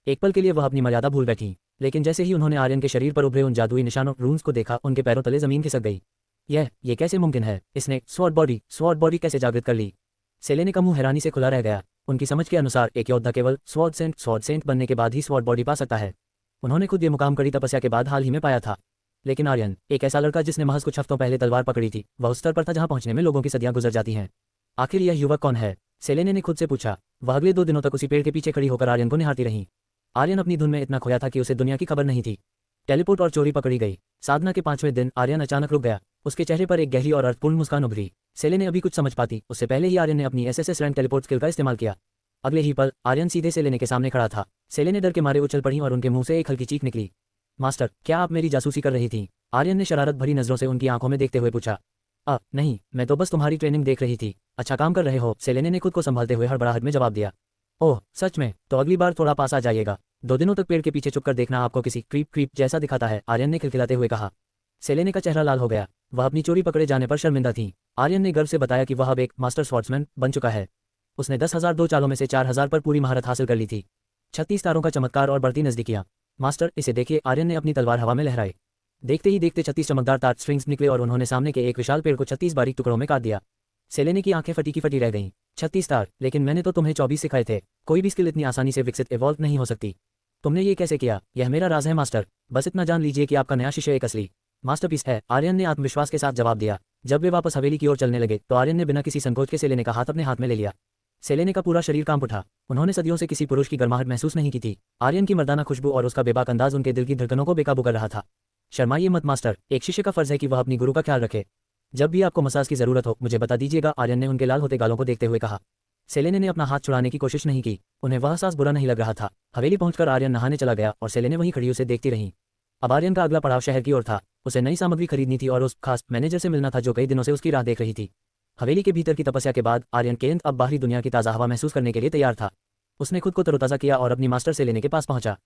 एक पल के लिए वह अपनी मर्यादा भूल बैठी, लेकिन जैसे ही उन्होंने आर्यन के शरीर पर उभरे उन जादुई निशानों रून्स को देखा, उनके पैरों तले जमीन खिसक गई। ये कैसे मुमकिन है? इसने स्वॉर्ड बॉडी कैसे जागृत कर ली? सेले का मुंह हैरानी से खुला रह गया। उनकी समझ के अनुसार एक योद्धा केवल स्वॉर्ड सेंट बनने के बाद ही स्वॉर्ड बॉडी पा सकता है। उन्होंने खुद ये मुकाम कड़ी तपस्या के बाद हाल ही में पाया था। लेकिन आर्यन, एक ऐसा लड़का जिसने महज कुछ हफ्तों पहले तलवार पकड़ी थी, वह उस स्तर पर था जहां पहुंचने में लोगों की सदियां गुजर जाती हैं। आखिर यह युवक कौन है? सेलेने ने खुद से पूछा। वह अगले 2 दिनों तक उसी पेड़ के पीछे खड़ी होकर आर्यन को निहारती रही। आर्यन अपनी धुन में इतना खोया था कि उसे दुनिया की खबर नहीं थी। टेलीपोर्ट और चोरी पकड़ी गई। साधना के 5वें दिन आर्यन अचानक रुक गया। उसके चेहरे पर एक गहरी और अर्थपूर्ण मुस्कान उभरी। सेले ने अभी कुछ समझ पाती उससे पहले ही आर्यन ने अपनी एसएसएस रैंक टेलीपोर्ट स्किल का इस्तेमाल किया। अगले ही पल आर्यन सीधे सेलेने के सामने खड़ा था। सेले ने डर के मारे उछल पड़ी और उनके मुंह से एक हल्की चीख निकली। मास्टर, क्या आप मेरी जासूसी कर रही थी? आर्यन ने शरारत भरी नजरों से उनकी आंखों में देखते हुए पूछा। नहीं, मैं तो बस तुम्हारी ट्रेनिंग देख रही थी। अच्छा काम कर रहे हो, सेलेने ने खुद को संभालते हुए हड़बड़ाहट में जवाब दिया। ओह सच में? तो अगली बार थोड़ा पास आ जाइएगा। 2 दिनों तक पेड़ के पीछे चुपकर देखना आपको किसी क्रीप जैसा दिखाता है, आर्यन ने खिलखिलाते हुए कहा। सेलेने का चेहरा लाल हो गया। वह अपनी चोरी पकड़े जाने पर शर्मिंदा थी। आर्यन ने गर्व से बताया कि वह अब एक मास्टर स्वॉर्ड्समैन बन चुका है। उसने 10,002 चालों में से 4,000 पर पूरी महारत हासिल कर ली थी। 36 तारों का चमत्कार और बढ़ती नजदीकियां। मास्टर इसे देखिए, आर्यन ने अपनी तलवार हवा में लहराई। देखते ही देखते 36 चमकदार तार स्ट्रिंग्स निकले और उन्होंने सामने के एक विशाल पेड़ को 36 बारीक टुकड़ों में काट दिया। सेलेने की आंखें फटी की फटी रह गईं। 36 तार, लेकिन मैंने तो तुम्हें 24 सिखाए थे। कोई भी स्किल इतनी आसानी से विकसित इवॉल्व नहीं हो सकती। तुमने ये कैसे किया? यह मेरा राज है मास्टर। बस इतना जान लीजिए कि आपका नया शिष्य एक असली मास्टरपीस है, आर्यन ने आत्मविश्वास के साथ जवाब दिया। जब वे वापस हवेली की ओर चलने लगे तो आर्यन ने बिना किसी संकोच के सेलेने का हाथ अपने हाथ में ले लिया। सेलेने का पूरा शरीर कांप उठा। उन्होंने सदियों से किसी पुरुष की गर्माहट महसूस नहीं की थी। आर्यन की मर्दाना खुशबू और उसका बेबाक अंदाज उनके दिल की धड़कनों को बेकाबू कर रहा था। शर्माइए मत मास्टर, एक शिष्य का फर्ज है कि वह अपनी गुरु का ख्याल रखे। जब भी आपको मसाज की जरूरत हो मुझे बता दीजिएगा, आर्यन ने उनके लाल होते गालों को देखते हुए कहा। सेलेने ने अपना हाथ छुड़ाने की कोशिश नहीं की। उन्हें वह एहसास बुरा नहीं लग रहा था। हवेली पहुंचकर आर्यन नहाने चला गया और सेलेने वहीं खड़ी उसे देखती रहीं। अब आर्यन का अगला पड़ाव शहर की ओर था। उसे नई सामग्री खरीदनी थी और उस खास मैनेजर से मिलना था जो कई दिनों से उसकी राह देख रही थी। हवेली के भीतर की तपस्या के बाद आर्यन केंद्र अब बाहरी दुनिया की ताज़ा हवा महसूस करने के लिए तैयार था। उसने खुद को तरोताज़ा किया और अपनी मास्टर सेलेने के पास पहुंचा।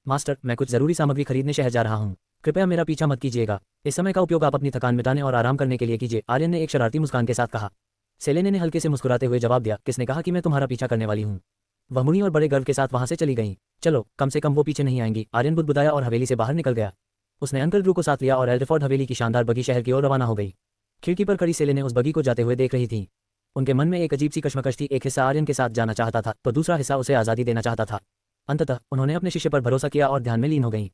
मास्टर, मैं कुछ जरूरी सामग्री खरीदने शहर जा रहा हूँ। कृपया मेरा पीछा मत कीजिएगा। इस समय का उपयोग आप अपनी थकान मिटाने और आराम करने के लिए कीजिए, आर्यन ने एक शरारती मुस्कान के साथ कहा। सेलेने ने हल्के से मुस्कुराते हुए जवाब दिया, किसने कहा कि मैं तुम्हारा पीछा करने वाली हूँ? वह मुड़ी और बड़े गर्व के साथ वहां से चली गईं। चलो, कम से कम वो पीछे नहीं आएंगी, आर्यन बुदबुदाया और हवेली से बाहर निकल गया। उसने अंकल ड्रू को साथ लिया और एल्ड्रिफोर्ड हवेली की शानदार बगी शहर की ओर रवाना हो गई। खिड़की पर खड़ी सेलेने उस बगी को जाते हुए देख रही थी। उनके मन में एक अजीब सी कश्मकश थी। एक हिस्सा आर्यन के साथ जाना चाहता था तो दूसरा हिस्सा उसे आज़ादी देना चाहता था। अंततः उन्होंने अपने शिष्य पर भरोसा किया और ध्यान में लीन हो गईं।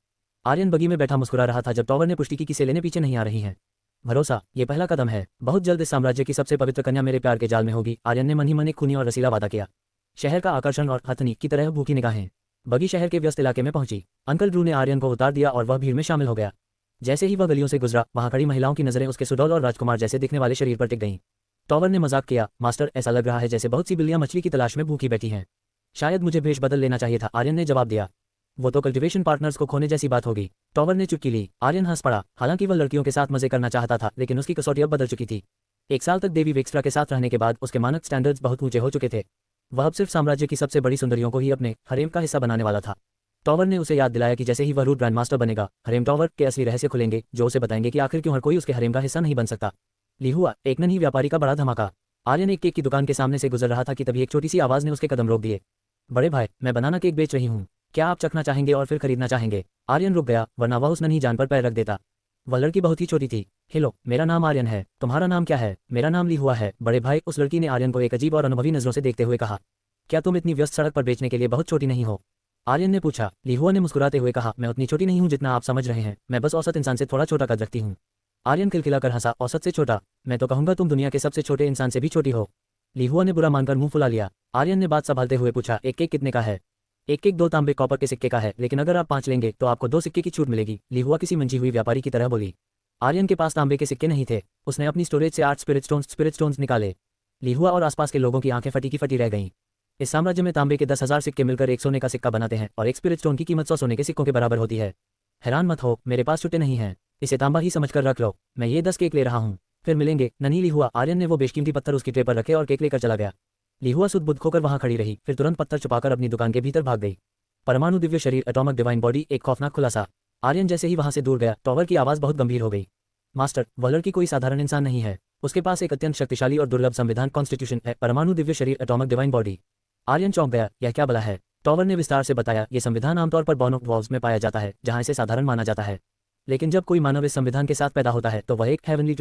आर्यन बगी में बैठा मुस्कुरा रहा था जब टॉवर ने पुष्टि की कि सेलेने पीछे नहीं आ रही हैं। भरोसा, ये पहला कदम है। बहुत जल्द इस साम्राज्य की सबसे पवित्र कन्या मेरे प्यार के जाल में होगी, आर्यन ने मन ही मन एक खूनी और रसीला वादा किया। शहर का आकर्षण और हथनी की तरह भूखी निगाहें। बगी शहर के व्यस्त इलाके में पहुंची। अंकल ड्रू ने आर्यन को उतार दिया और वह भीड़ में शामिल हो गया। जैसे ही वह गलियों से गुजरा, वहां खड़ी महिलाओं की नजरें उसके सुडौल और राजकुमार जैसे दिखने वाले शरीर पर टिक गईं। टॉवर ने मजाक किया, मास्टर, ऐसा लग रहा है जैसे बहुत सी बिल्लियां मछली की तलाश में भूखी बैठी हैं। शायद मुझे भेष बदल लेना चाहिए था, आर्यन ने जवाब दिया। वो तो कल्टिवेशन पार्टनर्स को खोने जैसी बात होगी। टॉवर ने चुटकी ली। आर्यन हंस पड़ा। हालांकि वह लड़कियों के साथ मजे करना चाहता था, लेकिन उसकी कसौटी अब बदल चुकी थी। 1 साल तक देवी वेक्स्ट्रा के साथ रहने के बाद उसके मानक स्टैंडर्ड्स बहुत ऊंचे हो चुके थे। वह अब सिर्फ साम्राज्य की सबसे बड़ी सुंदरियों को ही अपने हरेम का हिस्सा बनाने वाला था। टॉवर ने उसे याद दिलाया कि जैसे ही वह रूट ग्रैंड मास्टर बनेगा, हरेम टॉवर के असली रहस्य खुलेंगे जो उसे बताएंगे कि आखिर क्यों हर कोई उसके हरेम का हिस्सा नहीं बन सकता। लिहुआ, एक नन्ही व्यापारी का बड़ा धमाका। आर्यन एक केक की दुकान के सामने से गुजर रहा था कि तभी एक छोटी सी आवाज ने उसके कदम रोक दिए। बड़े भाई, मैं बनाना केक बेच रही हूँ, क्या आप चखना चाहेंगे और फिर खरीदना चाहेंगे? आर्यन रुक गया, वरना वह उस नन्ही जान पर पैर रख देता। वह लड़की बहुत ही छोटी थी। हेलो, मेरा नाम आर्यन है, तुम्हारा नाम क्या है? मेरा नाम लिहुआ है, बड़े भाई, उस लड़की ने आर्यन को एक अजीब और अनुभवी नजरों से देखते हुए कहा। क्या तुम इतनी व्यस्त सड़क पर बेचने के लिए बहुत छोटी नहीं हो? आर्यन ने पूछा। लिहुआ ने मुस्कुराते हुए कहा, मैं उतनी छोटी नहीं हूँ जितना आप समझ रहे हैं, मैं बस औसत इंसान से थोड़ा छोटा कद रखती हूँ। आर्यन खिलखिलाकर हंसा, औसत से छोटा? मैं तो कहूंगा तुम दुनिया के सबसे छोटे इंसान से भी छोटी हो। लिहुआ ने बुरा मानकर मुंह फुला लिया। आर्यन ने बात संभालते हुए पूछा, एक केक कितने का है? एक केक 2 तांबे कॉपर के सिक्के का है, लेकिन अगर आप 5 लेंगे तो आपको 2 सिक्के की छूट मिलेगी, लिहुआ किसी मंझी हुई व्यापारी की तरह बोली। आर्यन के पास तांबे के सिक्के नहीं थे। उसने अपनी स्टोरेज से 8 स्पिरिट स्टोन्स निकाले। लिहुआ और आसपास के लोगों की आंखें फटी की फटी रह गईं। इस साम्राज्य में तांबे के 10,000 सिक्के मिलकर एक सोने का सिक्का बनाते हैं और एक स्पिरिट स्टोन की कीमत 100 सोने के सिक्कों के बराबर होती है। हैरान मत हो, मेरे पास छुट्टे नहीं हैं, इसे तांबा ही समझकर रख लो। मैं ये 10 केक ले रहा हूँ, फिर मिलेंगे। नन्ही लिहुआ। आर्यन ने वो बेशकीमती पत्थर उसकी ट्रे पर रखे और केक लेकर चला गया। लिहुआ सुध-बुध खोकर वहां खड़ी रही, फिर तुरंत पत्थर छुपाकर अपनी दुकान के भीतर भाग गई। परमाणु दिव्य शरीर, एटॉमिक डिवाइन बॉडी, एक खौफनाक खुलासा। आर्यन जैसे ही वहां से दूर गया, टॉवर की आवाज बहुत गंभीर हो गई। मास्टर, वह लड़की कोई साधारण इंसान नहीं है, उसके पास एक अत्यंत शक्तिशाली और दुर्लभ संविधान कॉन्स्टिट्यूशन है, परमाणु दिव्य शरीर, एटॉमिक डिवाइन बॉडी। आर्यन चौंक गया, यह क्या बला है? टॉवर ने विस्तार से बताया, यह संविधान आमतौर पर बॉर्न ऑफ वॉल्स में पाया जाता है, जहां इसे साधारण माना जाता है, लेकिन जब कोई मानव इस संविधान के साथ पैदा होता है तो वह एक हेवनली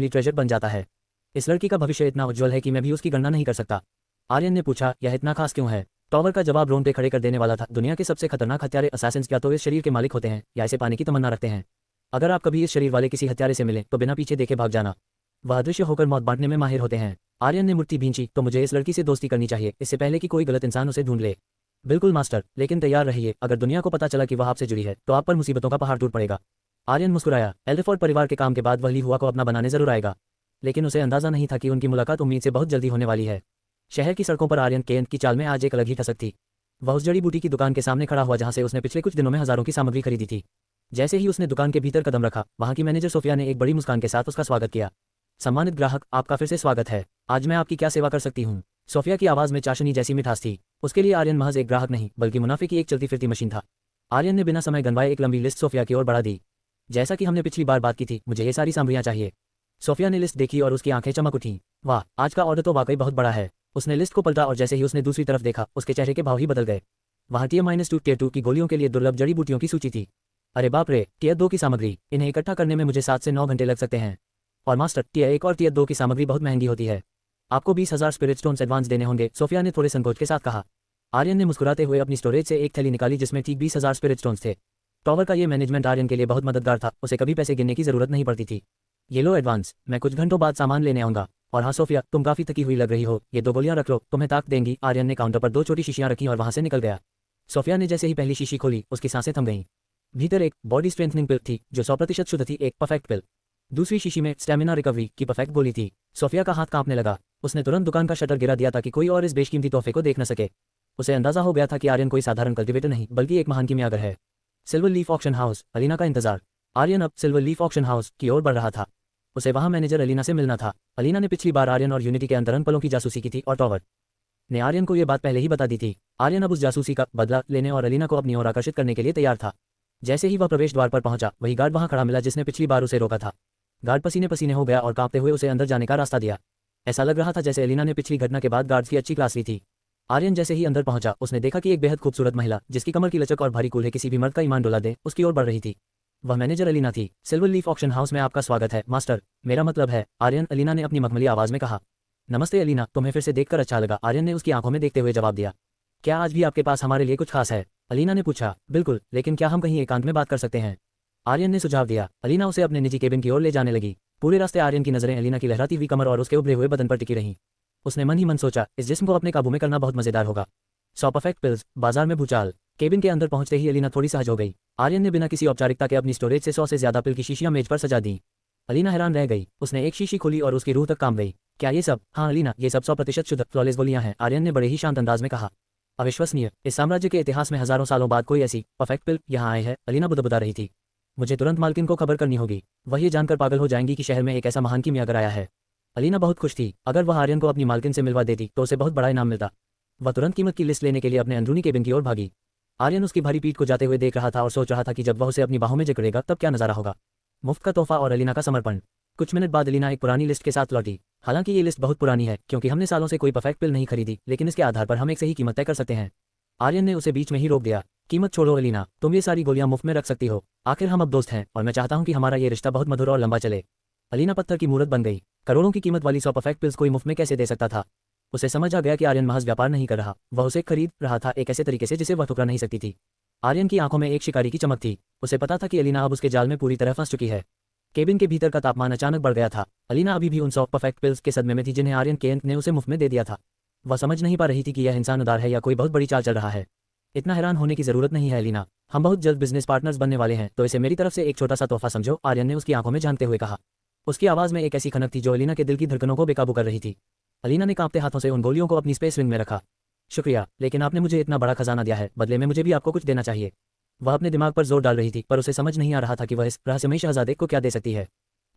ट्रेजर बन जाता है। इस लड़की का भविष्य इतना उज्जवल है कि मैं भी उसकी गणना नहीं कर सकता। आर्यन ने पूछा, यह इतना खास क्यों है? टॉवर का जवाब रोंगटे खड़े कर देने वाला था। दुनिया के सबसे खतरनाक हत्यारे असैसिन्स या तो इस शरीर के मालिक होते हैं या इसे पाने की तमन्ना रखते हैं। अगर आप कभी इस शरीर वाले किसी हत्यारे से मिलें तो बिना पीछे देखे भाग जाना। वह अदृश्य होकर मौत बांटने में माहिर होते हैं। आर्यन ने मुट्ठी भींची, तो मुझे इस लड़की से दोस्ती करनी चाहिए, इससे पहले कि कोई गलत इंसान उसे ढूंढ ले। बिल्कुल मास्टर, लेकिन तैयार रहिए, अगर दुनिया को पता चला कि वह आपसे जुड़ी है तो आप पर मुसीबतों का पहाड़ टूट पड़ेगा। आर्यन मुस्कुराया। एल्ड्रिफोर्ड परिवार के काम के बाद वह लिहुआ को अपना बनाने जरूर आएगा, लेकिन उसे अंदाजा नहीं था कि उनकी मुलाकात उम्मीद से बहुत जल्दी होने वाली है। शहर की सड़कों पर आर्यन केंट की चाल में आज एक अलग ही ठसक थी। वह उस जड़ी बूटी की दुकान के सामने खड़ा हुआ जहां से उसने पिछले कुछ दिनों में हजारों की सामग्री खरीदी थी। जैसे ही उसने दुकान के भीतर कदम रखा, वहां की मैनेजर सोफिया ने एक बड़ी मुस्कान के साथ उसका स्वागत किया। सम्मानित ग्राहक, आपका फिर से स्वागत है, आज मैं आपकी क्या सेवा कर सकती हूँ? सोफिया की आवाज में चाशनी जैसी मिठास थी। उसके लिए आर्यन महज एक ग्राहक नहीं बल्कि मुनाफे की एक चलती फिरती मशीन था। आर्यन ने बिना समय गंवाए एक लंबी लिस्ट सोफिया की ओर बढ़ा दी। जैसा कि हमने पिछली बार बात की थी, मुझे ये सारी सामग्रियां चाहिए। सोफिया ने लिस्ट देखी और उसकी आंखें चमक उठीं। वाह, आज का ऑर्डर तो वाकई बहुत बड़ा है। उसने लिस्ट को पलटा और जैसे ही उसने दूसरी तरफ देखा, उसके चेहरे के भाव ही बदल गए। वहाँ Tier-2 Tier 2 की गोलियों के लिए दुर्लभ जड़ी बूटियों की सूची थी। अरे बाप रे, Tier 2 की सामग्री, इन्हें इकट्ठा करने में मुझे 7 से 9 घंटे लग सकते हैं। और मास्टर, Tier 1 और Tier 2 की सामग्री बहुत महंगी होती है। आपको 20,000 स्पिरिट स्टोन्स एडवांस देने होंगे, सोफिया ने थोड़े संकोच के साथ कहा। आर्यन ने मुस्कुराते हुए अपनी स्टोरेज से एक थैली निकाली जिसमें ठीक 20,000 स्पिरिट स्टोन्स थे। टॉवर का ये मैनेजमेंट आर्यन के लिए बहुत मददगार था, उसे कभी पैसे गिनने की जरूरत नहीं पड़ती थी। ये लो एडवांस, मैं कुछ घंटों बाद सामान लेने आऊंगा। और हाँ सोफिया, तुम काफी थकी हुई लग रही हो, ये 2 गोलियां रख लो, तुम्हें ताकत देंगी। आर्यन ने काउंटर पर 2 छोटी शीशियां रखी और वहां से निकल गया। सोफिया ने जैसे ही पहली शीशी खोली, उसकी सांसें थम गईं। भीतर एक बॉडी स्ट्रेंथनिंग पिल थी जो 100% शुद्ध थी, एक परफेक्ट पिल। दूसरी शीशी में स्टेमिना रिकवरी की परफेक्ट गोली थी। सोफिया का हाथ कांपने लगा। उसने तुरंत दुकान का शटर गिरा दिया ताकि कोई और इस बेशकीमती तोहफे को देख न सके। उसे अंदाजा हो गया था कि आर्यन कोई साधारण कल्टिवेटर नहीं बल्कि एक महान कीमियागर है। Silver leaf auction house, Alina का इंतजार। आर्यन अब सिल्वर लीफ ऑक्शन हाउस की ओर बढ़ रहा था। उसे वहां मैनेजर अलीना से मिलना था। अलीना ने पिछली बार आर्यन और यूनिटी के अंतरंग पलों की जासूसी की थी और टॉवर ने आर्यन को यह बात पहले ही बता दी थी। आर्यन अब उस जासूसी का बदला लेने और अलीना को अपनी ओर आकर्षित करने के लिए तैयार था। जैसे ही वह प्रवेश द्वार पर पहुंचा, वही गार्ड वहां खड़ा मिला जिसने पिछली बार उसे रोका था। गार्ड पसीने पसीने हो गया और कांपते हुए उसे अंदर जाने का रास्ता दिया। ऐसा लग रहा था जैसे अलीना ने पिछली घटना के बाद गार्ड्स की अच्छी क्लास ली थी। आर्यन जैसे ही अंदर पहुंचा, उसने देखा कि एक बेहद खूबसूरत महिला, जिसकी कमर की लचक और भारी कूल्हे किसी भी मर्द का ईमान डुला दे, उसकी ओर बढ़ रही थी। वह मैनेजर अलीना थी। सिल्वर लीफ ऑक्शन हाउस में आपका स्वागत है मास्टर, मेरा मतलब है आर्यन, अलीना ने अपनी मखमली आवाज में कहा। नमस्ते अलीना, तुम्हें फिर से देखकर अच्छा लगा, आर्यन ने उसकी आंखों में देखते हुए जवाब दिया। क्या आज भी आपके पास हमारे लिए कुछ खास है? अलीना ने पूछा। बिल्कुल, लेकिन क्या हम कहीं एकांत में बात कर सकते हैं? आर्यन ने सुझाव दिया। अलीना उसे अपने निजी केबिन की ओर ले जाने लगी। पूरे रास्ते आर्यन की नजरें अलीना की लहराती हुई कमर और उसके उभरे हुए बदन पर टिकी रहीं। उसने मन ही मन सोचा, इस जिस्म को अपने काबू में करना बहुत मजेदार होगा। 100 परफेक्ट पिल्स, बाजार में भूचाल। केबिन के अंदर पहुंचते ही अलीना थोड़ी सहज हो गई। आर्यन ने बिना किसी औपचारिकता के अपनी स्टोरेज से 100 से ज्यादा पिल की शीशियां मेज पर सजा दी। अलीना हैरान रह गई। उसने एक शीशी खोली और उसकी रूह तक काम गई। क्या ये सब? हाँ अलीना, ये सब 100% शुद्ध फ्लॉलेस गोलियां हैं, आर्यन ने बड़े ही शांत अंदाज में कहा। अविश्वसनीय, इस साम्राज्य के इतिहास में हजारों सालों बाद कोई ऐसी परफेक्ट पिल यहाँ आई है, अलीना बुदबुदा रही थी। मुझे तुरंत मालकिन को खबर करनी होगी, वह ये जानकर पागल हो जाएंगी कि शहर में एक ऐसा महान कीमियागर आया है। अलीना बहुत खुश थी। अगर वह आर्यन को अपनी मालकिन से मिलवा देती तो उसे बहुत बड़ा इनाम मिलता। वह तुरंत कीमत की लिस्ट लेने के लिए अपने अंदरूनी केबिन की ओर भागी। आर्यन उसकी भारी पीठ को जाते हुए देख रहा था और सोच रहा था कि जब वह उसे अपनी बाहों में जकड़ेगा तब क्या नजारा होगा। मुफ्त का तोहफा और अलीना का समर्पण। कुछ मिनट बाद अलीना एक पुरानी लिस्ट के साथ लौटी। हालांकि ये लिस्ट बहुत पुरानी है क्योंकि हमने सालों से कोई परफेक्ट पिल नहीं खरीदी, लेकिन इसके आधार पर हम एक सही कीमत तय कर सकते हैं। आर्यन ने उसे बीच में ही रोक दिया। कीमत छोड़ो अलीना, तुम ये सारी गोलियां मुफ्त में रख सकती हो। आखिर हम अब दोस्त हैं और मैं चाहता हूं कि हमारा ये रिश्ता बहुत मधुर और लंबा चले। अलीना पत्थर की मूर्त बन गई। करोड़ों की कीमत वाली 100 परफेक्ट पिल्स कोई मुफ्त में कैसे दे सकता था? उसे समझ आ गया कि आर्यन महज व्यापार नहीं कर रहा, वह उसे खरीद रहा था एक ऐसे तरीके से जिसे वह ठुकरा नहीं सकती थी। आर्यन की आंखों में एक शिकारी की चमक थी। उसे पता था कि अलीना अब उसके जाल में पूरी तरह फंस चुकी है। केबिन के भीतर का तापमान अचानक बढ़ गया था। अलीना अभी भी उन 100 परफेक्ट पिल्स के सदमे में थी जिन्हें आर्यन केंट ने उसे मुफ्त में दे दिया था। वह समझ नहीं पा रही थी कि यह इंसान उदार है या कोई बहुत बड़ी चाल चल रहा है। इतना हैरान होने की जरूरत नहीं है अलीना, हम बहुत जल्द बिजनेस पार्टनर्स बनने वाले हैं, तो इसे मेरी तरफ से एक छोटा सा तोहफा समझो, आर्यन ने उसकी आंखों में झांकते हुए कहा। उसकी आवाज में एक ऐसी खनक थी जो अलीना के दिल की धड़कनों को बेकाबू कर रही थी। अलीना ने कांपते हाथों से उन गोलियों को अपनी स्पेस विंग में रखा। शुक्रिया, लेकिन आपने मुझे इतना बड़ा खजाना दिया है, बदले में मुझे भी आपको कुछ देना चाहिए। वह अपने दिमाग पर जोर डाल रही थी, पर उसे समझ नहीं आ रहा था कि वह इस रहस्यमयी शहजादे को क्या दे सकती है।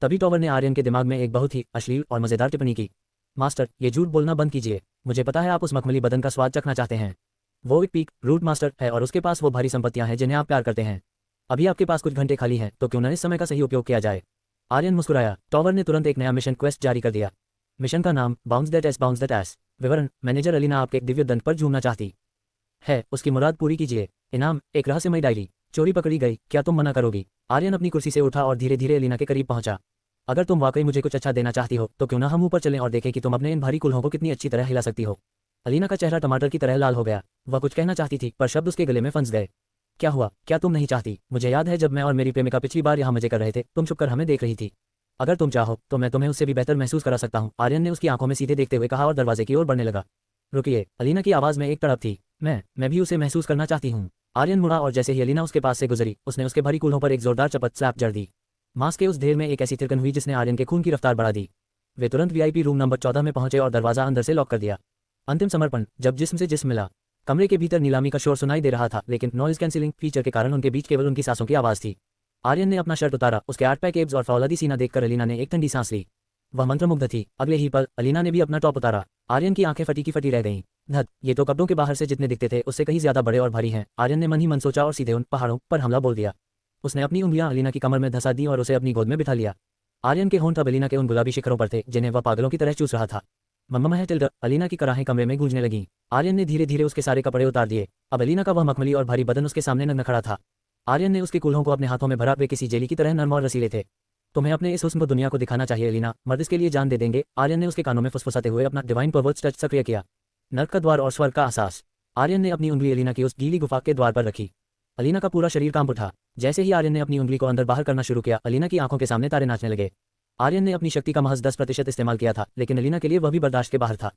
तभी टॉवर ने आर्यन के दिमाग में एक बहुत ही अश्लील और मजेदार टिप्पणी की। मास्टर, ये झूठ बोलना बंद कीजिए, मुझे पता है आप उस मखमली बदन का स्वाद चखना चाहते हैं। वो एक पीक रूट मास्टर है और उसके पास वो भारी संपत्तियां हैं जिन्हें आप प्यार करते हैं। अभी आपके पास कुछ घंटे खाली हैं, तो क्यों न इस समय का सही उपयोग किया जाए। आर्यन मुस्कुराया। टॉवर ने तुरंत एक नया मिशन क्वेस्ट जारी कर दिया। मिशन का नाम bounce that S bounce that S. विवरण, मैनेजर अलीना आपके एक दिव्य दंत पर झूमना चाहती है, उसकी मुराद पूरी कीजिए। इनाम, एक रहस्यमयी डायरी। चोरी पकड़ी गई, क्या तुम मना करोगी? आर्यन अपनी कुर्सी से उठा और धीरे धीरे अलीना के करीब पहुंचा। अगर तुम वाकई मुझे कुछ अच्छा देना चाहती हो तो क्यों ना हम ऊपर चलें और देखें कि तुम अपने इन भारी कुल्हों को कितनी अच्छी तरह हिला सकती हो। अलीना का चेहरा टमाटर की तरह लाल हो गया। वह कुछ कहना चाहती थी पर शब्द उसके गले में फंस गए। क्या हुआ? क्या तुम नहीं चाहती? मुझे याद है जब मैं और मेरी प्रेमिका पिछली बार यहाँ मजे कर रहे थे, तुम छुपकर हमें देख रही थी। अगर तुम चाहो तो मैं तुम्हें उससे भी बेहतर महसूस करा सकता हूँ, आर्यन ने उसकी आंखों में सीधे देखते हुए कहा और दरवाजे की ओर बढ़ने लगा। रुकिए, अलीना की आवाज में एक तड़प थी। मैं भी उसे महसूस करना चाहती हूँ। आर्यन मुड़ा और जैसे ही अलीना उसके पास से गुजरी, उसने उसके भारी कुल्हों पर एक जोरदार चपत स्लैप जड़ दी। मांस के उस ढेर में एक ऐसी थिरकन हुई जिसने आर्यन के खून की रफ्तार बढ़ा दी। वे तुरंत वीआईपी रूम नंबर 14 में पहुंचे और दरवाजा अंदर से लॉक कर दिया। अंतिम समर्पण, जब जिस्म से जिस्म मिला। कमरे के भीतर नीलामी का शोर सुनाई दे रहा था, लेकिन नॉइज कैंसिलिंग फीचर के कारण उनके बीच केवल उनकी सांसों की आवाज थी। आर्यन ने अपना शर्ट उतारा। उसके 8 पैक एब्स और फौलादी सीना देखकर अलीना ने एक ठंडी सांस ली। वह मंत्रमुग्ध थी। अगले ही पल अलीना ने भी अपना टॉप उतारा। आर्यन की आंखें फटी की फटी रह गईं। धत, ये तो कपड़ों के बाहर से जितने दिखते थे उससे कहीं ज्यादा बड़े और भारी हैं। आर्यन ने मन ही मन सोचा और सीधे उन पहाड़ों पर हमला बोल दिया। उसने अपनी उंगलियां अलीना की कमर में धंसा दी और उसे अपनी गोद में बिठा लिया। आर्यन के होंठ अब अलीना के उन गुलाबी शिखरों पर थे जिन्हें वह पागलों की तरह चूस रहा था। मम्मा है टिल्डा, अलीना की कराहें कमरे में गूंजने लगीं। आर्यन ने धीरे धीरे उसके सारे कपड़े उतार दिए। अब अलीना का वह मखमली और भारी बदन उसके सामने नग्न खड़ा था। आर्यन ने उसके कूल्हों को अपने हाथों में भरा, वे किसी जेली की तरह नर्म और रसीले थे। तुम्हें अपने इस हुस्न को दुनिया को दिखाना चाहिए अलीना, मर्द इसके लिए जान दे देंगे। आर्यन ने उसके कानों में फुसफुसाते हुए अपना डिवाइन पर्वर्ट्स टच सक्रिय किया। नर्क का द्वार और स्वर्ग का एहसास। आर्यन ने अपनी उंगली अलीना की उस गीली गुफा के द्वार पर रखी। अलीना का पूरा शरीर कांप उठा। जैसे ही आर्यन ने अपनी उंगली को अंदर बाहर करना शुरू किया, अलीना की आंखों के सामने तारे नाचने लगे। आर्यन ने अपनी शक्ति का महज 10% इस्तेमाल किया था, लेकिन अलीना के लिए वह भी बर्दाश्त के बाहर था।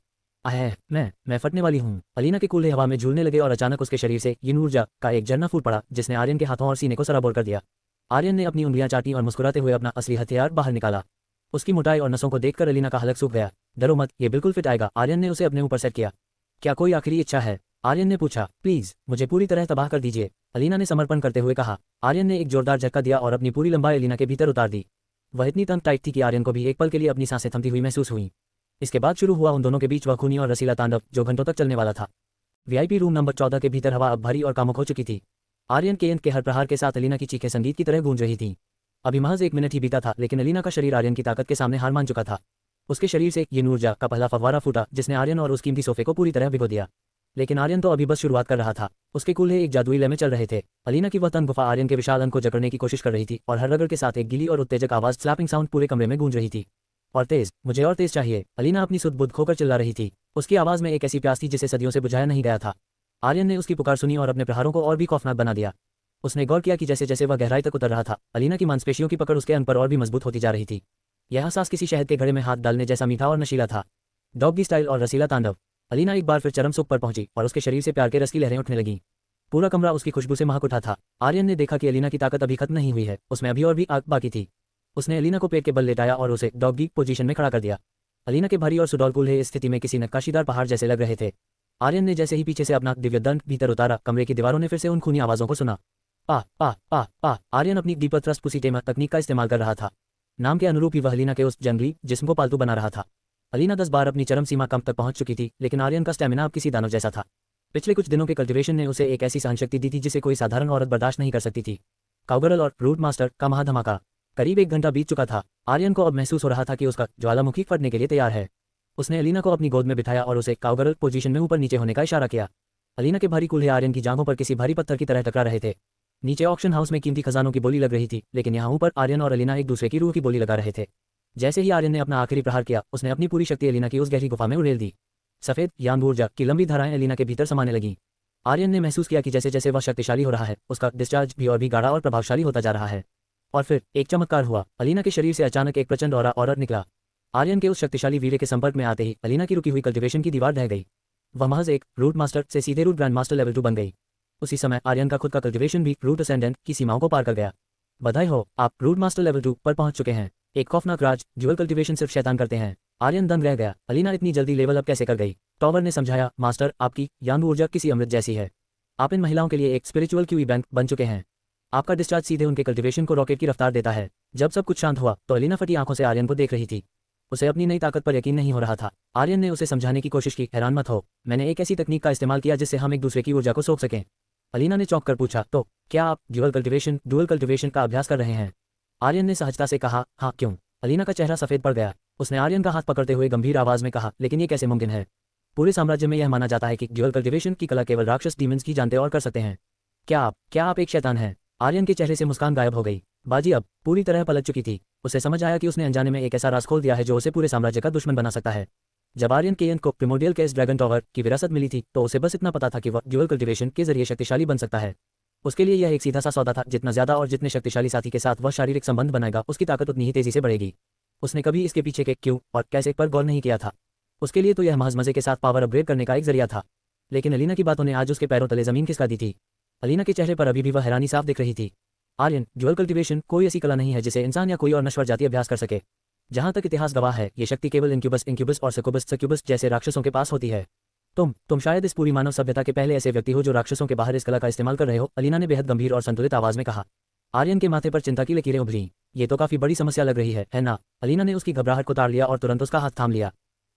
मैं फटने वाली हूँ। अलीना के कूल्हे हवा में झूलने लगे और अचानक उसके शरीर से यीन ऊर्जा का एक झरना फूट पड़ा, जिसने आर्यन के हाथों और सीने को सराबोर कर दिया। आर्यन ने अपनी उंगलियां चाटी और मुस्कुराते हुए अपना असली हथियार बाहर निकाला। उसकी मोटाई और नसों को देखकर अलीना का हलक सूख गया। डरो मत, ये बिल्कुल फिट आएगा। आर्यन ने उसे अपने ऊपर सेट किया। क्या कोई आखिरी इच्छा है? आर्यन ने पूछा। प्लीज मुझे पूरी तरह तबाह कर दीजिए, अलीना ने समर्पण करते हुए कहा। आर्यन ने एक जोरदार झटका दिया और अपनी पूरी लंबाई अलीना के भीतर उतार दी। वह इतनी तंग टाइट थी कि आर्यन को भी एक पल के लिए अपनी सांसें थमती हुई महसूस हुई। इसके बाद शुरू हुआ उन दोनों के बीच वह खूनी और रसीला तांडव, जो घंटों तक चलने वाला था। वीआईपी रूम नंबर 14 के भीतर हवा अब भारी और कामुक हो चुकी थी। आर्यन के अंत के हर प्रहार के साथ अलीना की चीखें संगीत की तरह गूंज रही थीं। अभी महज 1 मिनट ही बीता था, लेकिन अलीना का शरीर आर्यन की ताकत के सामने हार मान चुका था। उसके शरीर से यीन ऊर्जा का पहला फव्वारा फूटा, जिसने आर्यन और उस कीमती सोफे को पूरी तरह भिगो दिया। लेकिन आर्यन तो अभी बस शुरुआत कर रहा था। उसके कूल्हे एक जादुई लय में चल रहे थे। अलीना की वह तंग गुफा आर्यन के विशाल अंग को जकड़ने की कोशिश कर रही थी, और हर रगड़ के साथ एक गीली और उत्तेजक आवाज स्लैपिंग साउंड पूरे कमरे में गूंज रही थी। और तेज, मुझे और तेज चाहिए। अलीना अपनी सुध बुध खोकर चिल्ला रही थी। उसकी आवाज में एक ऐसी प्यास थी जिसे सदियों से बुझाया नहीं गया था। आर्यन ने उसकी पुकार सुनी और अपने प्रहारों को और भी खौफनाक बना दिया। उसने गौर किया कि जैसे जैसे वह गहराई तक उतर रहा था, अलीना की मांसपेशियों की पकड़ उसके अंग पर और भी मजबूत होती जा रही थी। यह एहसास किसी शहद के घड़े में हाथ डालने जैसा मीठा और नशीला था। डॉगी स्टाइल और रसीला तांडव। अलीना एक बार फिर चरम सुख पर पहुंची और उसके शरीर से प्यार के रस की लहरें उठने लगीं। पूरा कमरा उसकी खुशबू से महक उठा था। आर्यन ने देखा कि अलीना की ताकत अभी खत्म नहीं हुई है, उसमें अभी और भी आग बाकी थी। उसने अलीना को पेट के बल लेटाया और उसे डॉगी पोजीशन में खड़ा कर दिया। अलीना के भारी और सुडौल कूल्हे इस स्थिति में किसी नक्काशीदार पहाड़ जैसे लग रहे थे। आर्यन ने जैसे ही पीछे से अपना दिव्य दंड भीतर उतारा, कमरे की दीवारों ने फिर से उन खूनी आवाजों को सुना। आ आ आ आ आर्यन अपनी डीपर थ्रस्ट पुसीटेमा तकनीक का इस्तेमाल कर रहा था। नाम के अनुरूप ही वह अलीना के उस जंगली जिस्म को पालतू बना रहा था। अलीना 10 बार अपनी चरम सीमा कम तक पहुंच चुकी थी, लेकिन आर्यन का स्टैमिना अब किसी दानव जैसा था। पिछले कुछ दिनों के कल्टिवेशन ने उसे एक ऐसी सहनशक्ति दी थी जिसे कोई साधारण औरत बर्दाश्त नहीं कर सकती थी। काउगर्ल और रूट मास्टर का महाधमाका। करीब 1 घंटा बीत चुका था। आर्यन को अब महसूस हो रहा था कि उसका ज्वालामुखी फटने के लिए तैयार है। उसने अलीना को अपनी गोद में बिठाया और उसे काउगर्ल पोजीशन में ऊपर नीचे होने का इशारा किया। अलीना के भारी कूल्हे आर्यन की जांघों पर किसी भारी पत्थर की तरह टकरा रहे थे। नीचे ऑक्शन हाउस में कीमती खजानों की बोली लग रही थी, लेकिन यहाँ ऊपर आर्यन और अलीना एक दूसरे की रूह की बोली लगा रहे थे। जैसे ही आर्यन ने अपना आखिरी प्रहार किया, उसने अपनी पूरी शक्ति अलीना की उस गहरी गुफा में उड़ेल दी। सफेद यान ऊर्जा की लंबी धाराएं अलीना के भीतर समाने लगीं। आर्यन ने महसूस किया कि जैसे जैसे वह शक्तिशाली हो रहा है, उसका डिस्चार्ज भी और भी गाढ़ा और प्रभावशाली होता जा रहा है। और फिर एक चमत्कार हुआ। अलीना के शरीर से अचानक एक प्रचंड औरा निकला। आर्यन के उस शक्तिशाली वीर्य के संपर्क में आते ही अलीना की रुकी हुई कल्टिवेशन की दीवार ढह गई। वह महज एक रूट मास्टर से सीधे रूट ग्रैंड मास्टर लेवल 2 बन गई। उसी समय आर्यन का खुद का कल्टिवेशन भी रूट असेंडेंट की सीमाओं को पार कर गया। बधाई हो, आप रूट मास्टर लेवल 2 पर पहुंच चुके हैं। एक खौफनाक राज, ड्यूअल कल्टिवेशन सिर्फ शैतान करते हैं। आर्यन दंग रह गया। अलीना इतनी जल्दी लेवल अप कैसे कर गई? टॉवर ने समझाया, मास्टर, आपकी यान ऊर्जा किसी अमृत जैसी है। आप इन महिलाओं के लिए एक स्पिरिचुअल क्यूई बैंक बन चुके हैं। आपका डिस्चार्ज सीधे उनके कल्टिवेशन को रॉकेट की रफ्तार देता है। जब सब कुछ शांत हुआ तो अलीना फटी आंखों से आर्यन को देख रही थी। उसे अपनी नई ताकत पर यकीन नहीं हो रहा था। आर्यन ने उसे समझाने की कोशिश की, हैरान मत हो, मैंने एक ऐसी तकनीक का इस्तेमाल किया जिससे हम एक दूसरे की ऊर्जा को सोख सकें। अलीना ने चौंक कर पूछा, तो क्या आप ड्यूअल कल्टिवेशन का अभ्यास कर रहे हैं? आर्यन ने सहजता से कहा, हाँ, क्यों? अलीना का चेहरा सफेद पड़ गया। उसने आर्यन का हाथ पकड़ते हुए गंभीर आवाज में कहा, लेकिन ये कैसे मुमकिन है? पूरे साम्राज्य में यह माना जाता है कि ड्यूअल कल्टिवेशन की कला केवल राक्षस डीमंस ही जानते और कर सकते हैं। क्या आप एक शैतान हैं? आर्यन के चेहरे से मुस्कान गायब हो गई। बाजी अब पूरी तरह पलट चुकी थी। उसे समझ आया कि उसने अनजाने में एक ऐसा राज खोल दिया है जो उसे पूरे साम्राज्य का दुश्मन बना सकता है। जब आर्यन केएन को प्रिमोडियल केस ड्रैगन टॉवर की विरासत मिली थी, तो उसे बस इतना पता था कि वह ड्यूअल कल्टिवेशन के जरिए शक्तिशाली बन सकता है। उसके लिए यह एक सीधा सा सौदा था, जितना ज्यादा और जितने शक्तिशाली साथी के साथ वह शारीरिक संबंध बनाएगा, उसकी ताकत उतनी ही तेजी से बढ़ेगी। उसने कभी इसके पीछे के क्यों और कैसे पर गौर नहीं किया था। उसके लिए तो यह महज मजे के साथ पावर अपग्रेड करने का एक जरिया था। लेकिन अलीना की बातों ने आज उसके पैरों तले जमीन खिसका दी थी। अलीना के चेहरे पर अभी भी वह हैरानी साफ दिख रही थी। आर्यन, ड्यूअल कल्टिवेशन कोई ऐसी कला नहीं है जिसे इंसान या कोई और नश्वर जाति अभ्यास कर सके। जहां तक इतिहास गवाह है, ये शक्ति केवल इंक्यूबस और सक्यूबस जैसे राक्षसों के पास होती है। तुम शायद इस पूरी मानव सभ्यता के पहले ऐसे व्यक्ति हो जो राक्षसों के बाहर इस कला का इस्तेमाल कर रहे हो, अलीना ने बेहद गंभीर और संतुलित आवाज में कहा। आर्यन के माथे पर चिंता की लकीरें उभरी। ये तो काफी बड़ी समस्या लग रही है ना? अलीना ने उसकी घबराहट को ताड़ लिया और तुरंत उसका हाथ थाम लिया।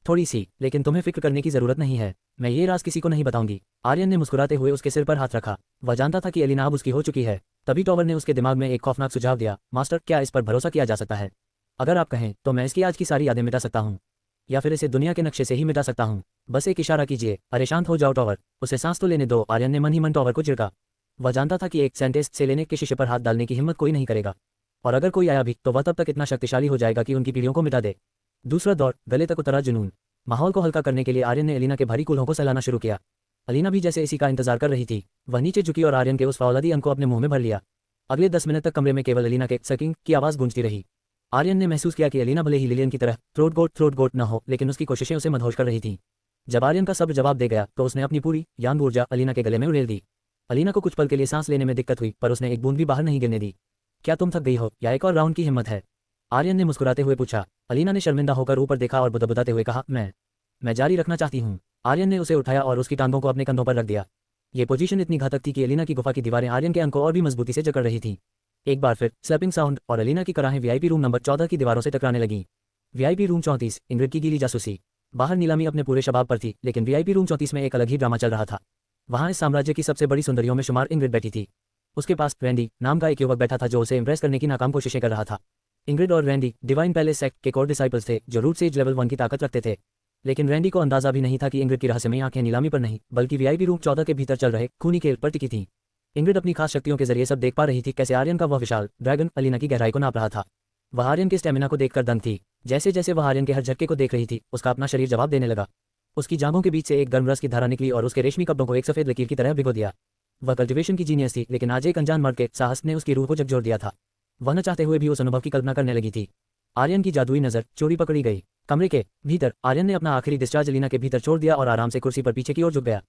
थोड़ी सी, लेकिन तुम्हें फिक्र करने की जरूरत नहीं है। मैं ये राज किसी को नहीं बताऊंगी। आर्यन ने मुस्कुराते हुए उसके सिर पर हाथ रखा। वह जानता था कि अलीना अब उसकी हो चुकी है। तभी टॉवर ने उसके दिमाग में एक खौफनाक सुझाव दिया, मास्टर, क्या इस पर भरोसा किया जा सकता है? अगर आप कहें तो मैं इसकी आज की सारी यादें मिटा सकता हूँ। या फिर इसे दुनिया के नक्शे से ही मिटा सकता हूँ। बस एक इशारा कीजिए। अरे शांत हो जाओ टॉवर, उसे सांस तो लेने दो। आर्यन ने मन ही मन टॉवर को चिढ़का। वह जानता था कि एक सेंटेस्ट से लेने के शीशे पर हाथ डालने की हिम्मत कोई नहीं करेगा, और अगर कोई आया भी तो वह तब तक इतना शक्तिशाली हो जाएगा कि उनकी पीढ़ियों को मिटा दे। दूसरा दौर, गले तक उतरा जुनून। माहौल को हल्का करने के लिए आर्यन ने एलिना के भारी कूल्हों को सहलाना शुरू किया। अलीना भी जैसे इसी का इंतजार कर रही थी। वह नीचे झुकी और आर्यन के उस फौलादी अंक को अपने मुंह में भर लिया। अगले 10 मिनट तक कमरे में केवल अलीना के सकिंग की आवाज़ गूंजती रही। आर्यन ने महसूस किया कि अलीना भले ही लिलियन की तरह थ्रोट गोट न हो, लेकिन उसकी कोशिशें उसे मदहोश कर रही थीं। जब आर्यन का सब्र जवाब दे गया तो उसने अपनी पूरी यान ऊर्जा अलीना के गले में उड़ेल दी। अलीना को कुछ पल के लिए सांस लेने में दिक्कत हुई, पर उसने एक बूंद भी बाहर नहीं गिरने दी। क्या तुम थक गई हो या एक और राउंड की हिम्मत है? आर्यन ने मुस्कुराते हुए पूछा। अलीना ने शर्मिंदा होकर ऊपर देखा और बुदबुदाते हुए कहा, मैं जारी रखना चाहती हूँ। आर्यन ने उसे उठाया और उसकी टांगों को अपने कंधों पर रख दिया। ये पोजीशन इतनी घातक थी कि अलीना की गुफा की दीवारें आर्यन के अंक को और भी मजबूती से जकड़ रही थीं। एक बार फिर स्लैपिंग साउंड और अलीना की कराहें वीआईपी रूम नंबर 14 की दीवारों से टकराने लगीं। वीआईपी रूम 34, इंग्रिड की गीली जासूसी। बाहर नीलामी अपने पूरे शबाब पर थी, लेकिन वीआईपी रूम 34 में एक अलग ही ड्रामा चल रहा था। वहाँ इस साम्राज्य की सबसे बड़ी सुंदरियों में शुमार इंग्रिड बैठी थी। उसके पास रैंडी नाम का एक युवक बैठा था जो उसे इम्प्रेस करने की नाकाम कोशिशें कर रहा था। इंग्रिड और रैंडी डिवाइन पैलेस सेक्ट के कोर डिसाइपल्स थे जो रूट सेज लेवल 1 की ताकत रखते थे। लेकिन रैंडी को अंदाजा भी नहीं था कि इंग्रिड की रहस्यमयी आंखें नीलामी पर नहीं, बल्कि वीआईपी रूम 14 के भीतर चल रहे खूनी खेल पर टिकी थीं। इंग्रिड अपनी खास शक्तियों के जरिए सब देख पा रही थी, कैसे आर्यन का वह विशाल ड्रैगन अलीना की गहराई को नाप रहा था। वह आर्यन के स्टेमिना को देखकर दंग थी। जैसे जैसे वह आर्यन के हर झटके को देख रही थी, उसका अपना शरीर जवाब देने लगा। उसकी जांघों के बीच से एक गर्म रस की धारा निकली और उसके रेशमी कपड़ों को एक सफेद लकीर की तरह भिगो दिया। वह कल्टिवेशन की जीनियस थी, लेकिन आज एक अनजान मर्द के साहस ने उसकी रूह को झकझोर दिया था। वह न चाहते हुए भी उस अनुभव की कल्पना करने लगी थी। आर्यन की जादुई नजर चोरी पकड़ी गई। कमरे के भीतर आर्यन ने अपना आखिरी डिस्चार्ज अलीना के भीतर छोड़ दिया और आराम से कुर्सी पर पीछे की ओर झुक गया।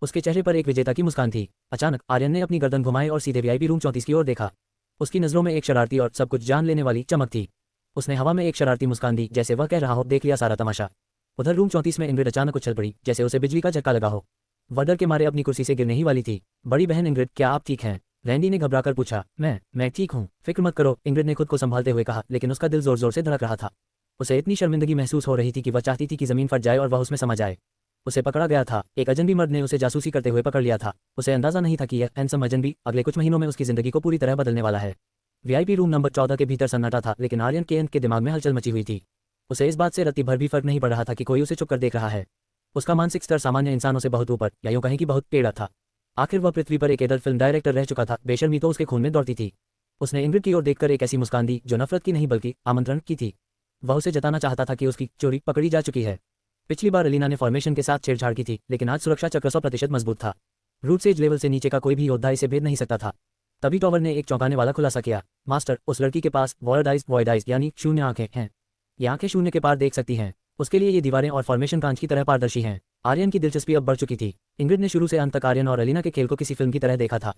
उसके चेहरे पर एक विजेता की मुस्कान थी। अचानक आर्यन ने अपनी गर्दन घुमाई और सीधे वीआईपी रूम 34 की ओर देखा। उसकी नजरों में एक शरारती और सब कुछ जान लेने वाली चमक थी। उसने हवा में एक शरारती मुस्कान दी, जैसे वह कह रहा हो, देख लिया सारा तमाशा। उधर रूम 34 में इंग्रिड अचानक उछल पड़ी, जैसे उसे बिजली का झटका लगा हो। वह डर के मारे अपनी कुर्सी से गिरने ही वाली थी। बड़ी बहन इंग्रिड, क्या आप ठीक हैं? रैंडी ने घबराकर पूछा। मैं ठीक हूँ, फिक्र मत करो, इंग्रिड ने खुद को संभालते हुए कहा, लेकिन उसका दिल जोर जोर से धड़क रहा था। उसे इतनी शर्मिंदगी महसूस हो रही थी कि वह चाहती थी कि जमीन फट जाए और वह उसमें समा जाए। उसे पकड़ा गया था। एक अजनबी मर्द ने उसे जासूसी करते हुए पकड़ लिया था। उसे अंदाजा नहीं था कि यह हैंडसम अजनबी अगले कुछ महीनों में उसकी जिंदगी को पूरी तरह बदलने वाला है। वीआईपी रूम नंबर 14 के भीतर सन्नाटा था, लेकिन आर्यन के दिमाग में हलचल मची हुई थी। उसे इस बात से रत्ती भर भी फर्क नहीं पड़ रहा था कि कोई उसे चुपकर देख रहा है। उसका मानसिक स्तर सामान्य इंसानों से बहुत ऊपर, या यूं कहें कि बहुत टेढ़ा था। आखिर वह पृथ्वी पर एक एडल्ट फिल्म डायरेक्टर रह चुका था। बेशर्मी तो उसके खून में दौड़ती थी। उसने इंग्रिड की ओर देखकर एक ऐसी मुस्कान दी जो नफरत की नहीं बल्कि आमंत्रण की थी। वह उसे जताना चाहता था कि उसकी चोरी पकड़ी जा चुकी है। पिछली बार अलीना ने फॉर्मेशन के साथ छेड़छाड़ की थी, लेकिन आज सुरक्षा चक्र 100% मजबूत था। रूट सेज लेवल से नीचे का कोई भी योद्धा इसे भेद नहीं सकता था। तभी टॉवर ने एक चौंकाने वाला खुलासा किया। मास्टर, उस लड़की के पास वॉइड आइज यानी शून्य आंखें हैं। ये आंखें शून्य के पार देख सकती हैं। उसके लिए ये दीवारें और फॉर्मेशन कांच की तरह पारदर्शी हैं। आर्यन की दिलचस्पी अब बढ़ चुकी थी। इंग्रिड ने शुरू से अंत तक आर्यन और अलीना के खेल को किसी फिल्म की तरह देखा था।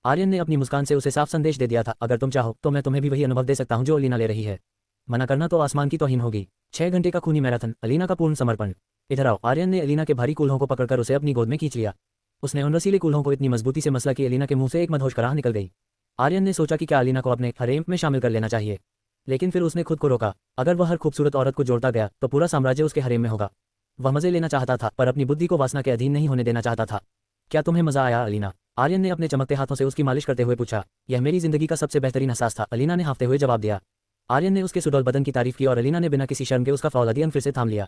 आर्यन ने अपनी मुस्कान से उसे साफ संदेश दे दिया था, अगर तुम चाहो तो मैं तुम्हें भी वही अनुभव दे सकता हूं जो अलीना ले रही है। मना करना तो आसमान की तौहीन होगी। 6 घंटे का खूनी मैराथन, अलीना का पूर्ण समर्पण। इधर आओ। आर्यन ने अलीना के भारी कूल्हों को पकड़कर उसे अपनी गोद में खींच लिया। उसने उन रसीले कूल्हों को इतनी मजबूती से मसला कि अलीना के मुंह से एक मदहोश कराह निकल गई। आर्यन ने सोचा कि क्या अलीना को अपने हरेम में शामिल कर लेना चाहिए, लेकिन फिर उसने खुद को रोका। अगर वह हर खूबसूरत औरत को जोड़ता गया तो पूरा साम्राज्य उसके हरेम में होगा। वह मजे लेना चाहता था, पर अपनी बुद्धि को वासना के अधीन नहीं होने देना चाहता था। क्या तुम्हें मजा आया अलीना? आर्यन ने अपने चमकते हाथों से उसकी मालिश करते हुए पूछा। यह मेरी जिंदगी का सबसे बेहतरीन एहसास था, अलीना ने हाँफते हुए जवाब दिया। आर्यन ने उसके सुडौल बदन की तारीफ की और अलीना ने बिना किसी शर्म के उसका फौलादी अंग फिर से थाम लिया।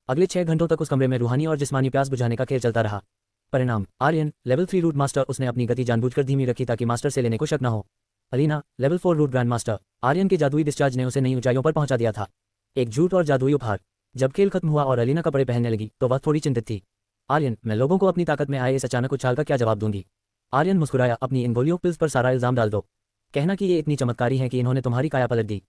अगले 6 घंटों तक उस कमरे में रूहानी और जिस्मानी प्यास बुझाने का खेल चलता रहा। परिणाम, आर्यन लेवल 3 रूट मास्टर। उसने अपनी गति जानबूझकर धीमी रखी ताकि मास्टर से लेने को शक न हो। Alina level 4 root grand master. Aryan के जादुई डिस्चार्ज ने उसे नई ऊंचाइयों पर पहुंचा दिया था। एक झूठ और जादुई उपहार। जब खेल खत्म हुआ और अलीना कपड़े पहनने लगी तो वह थोड़ी चिंतित थी। आर्यन, मैं लोगों को अपनी ताकत में आए इस अचानक उछाल का क्या जवाब दूंगी? आर्यन मुस्कुराया। अपनी इन गोलियों पिल्स पर सारा इल्जाम डाल दो। कहना कि ये इतनी चमत्कारी है कि इन्होंने तुम्हारी काया पलट दी।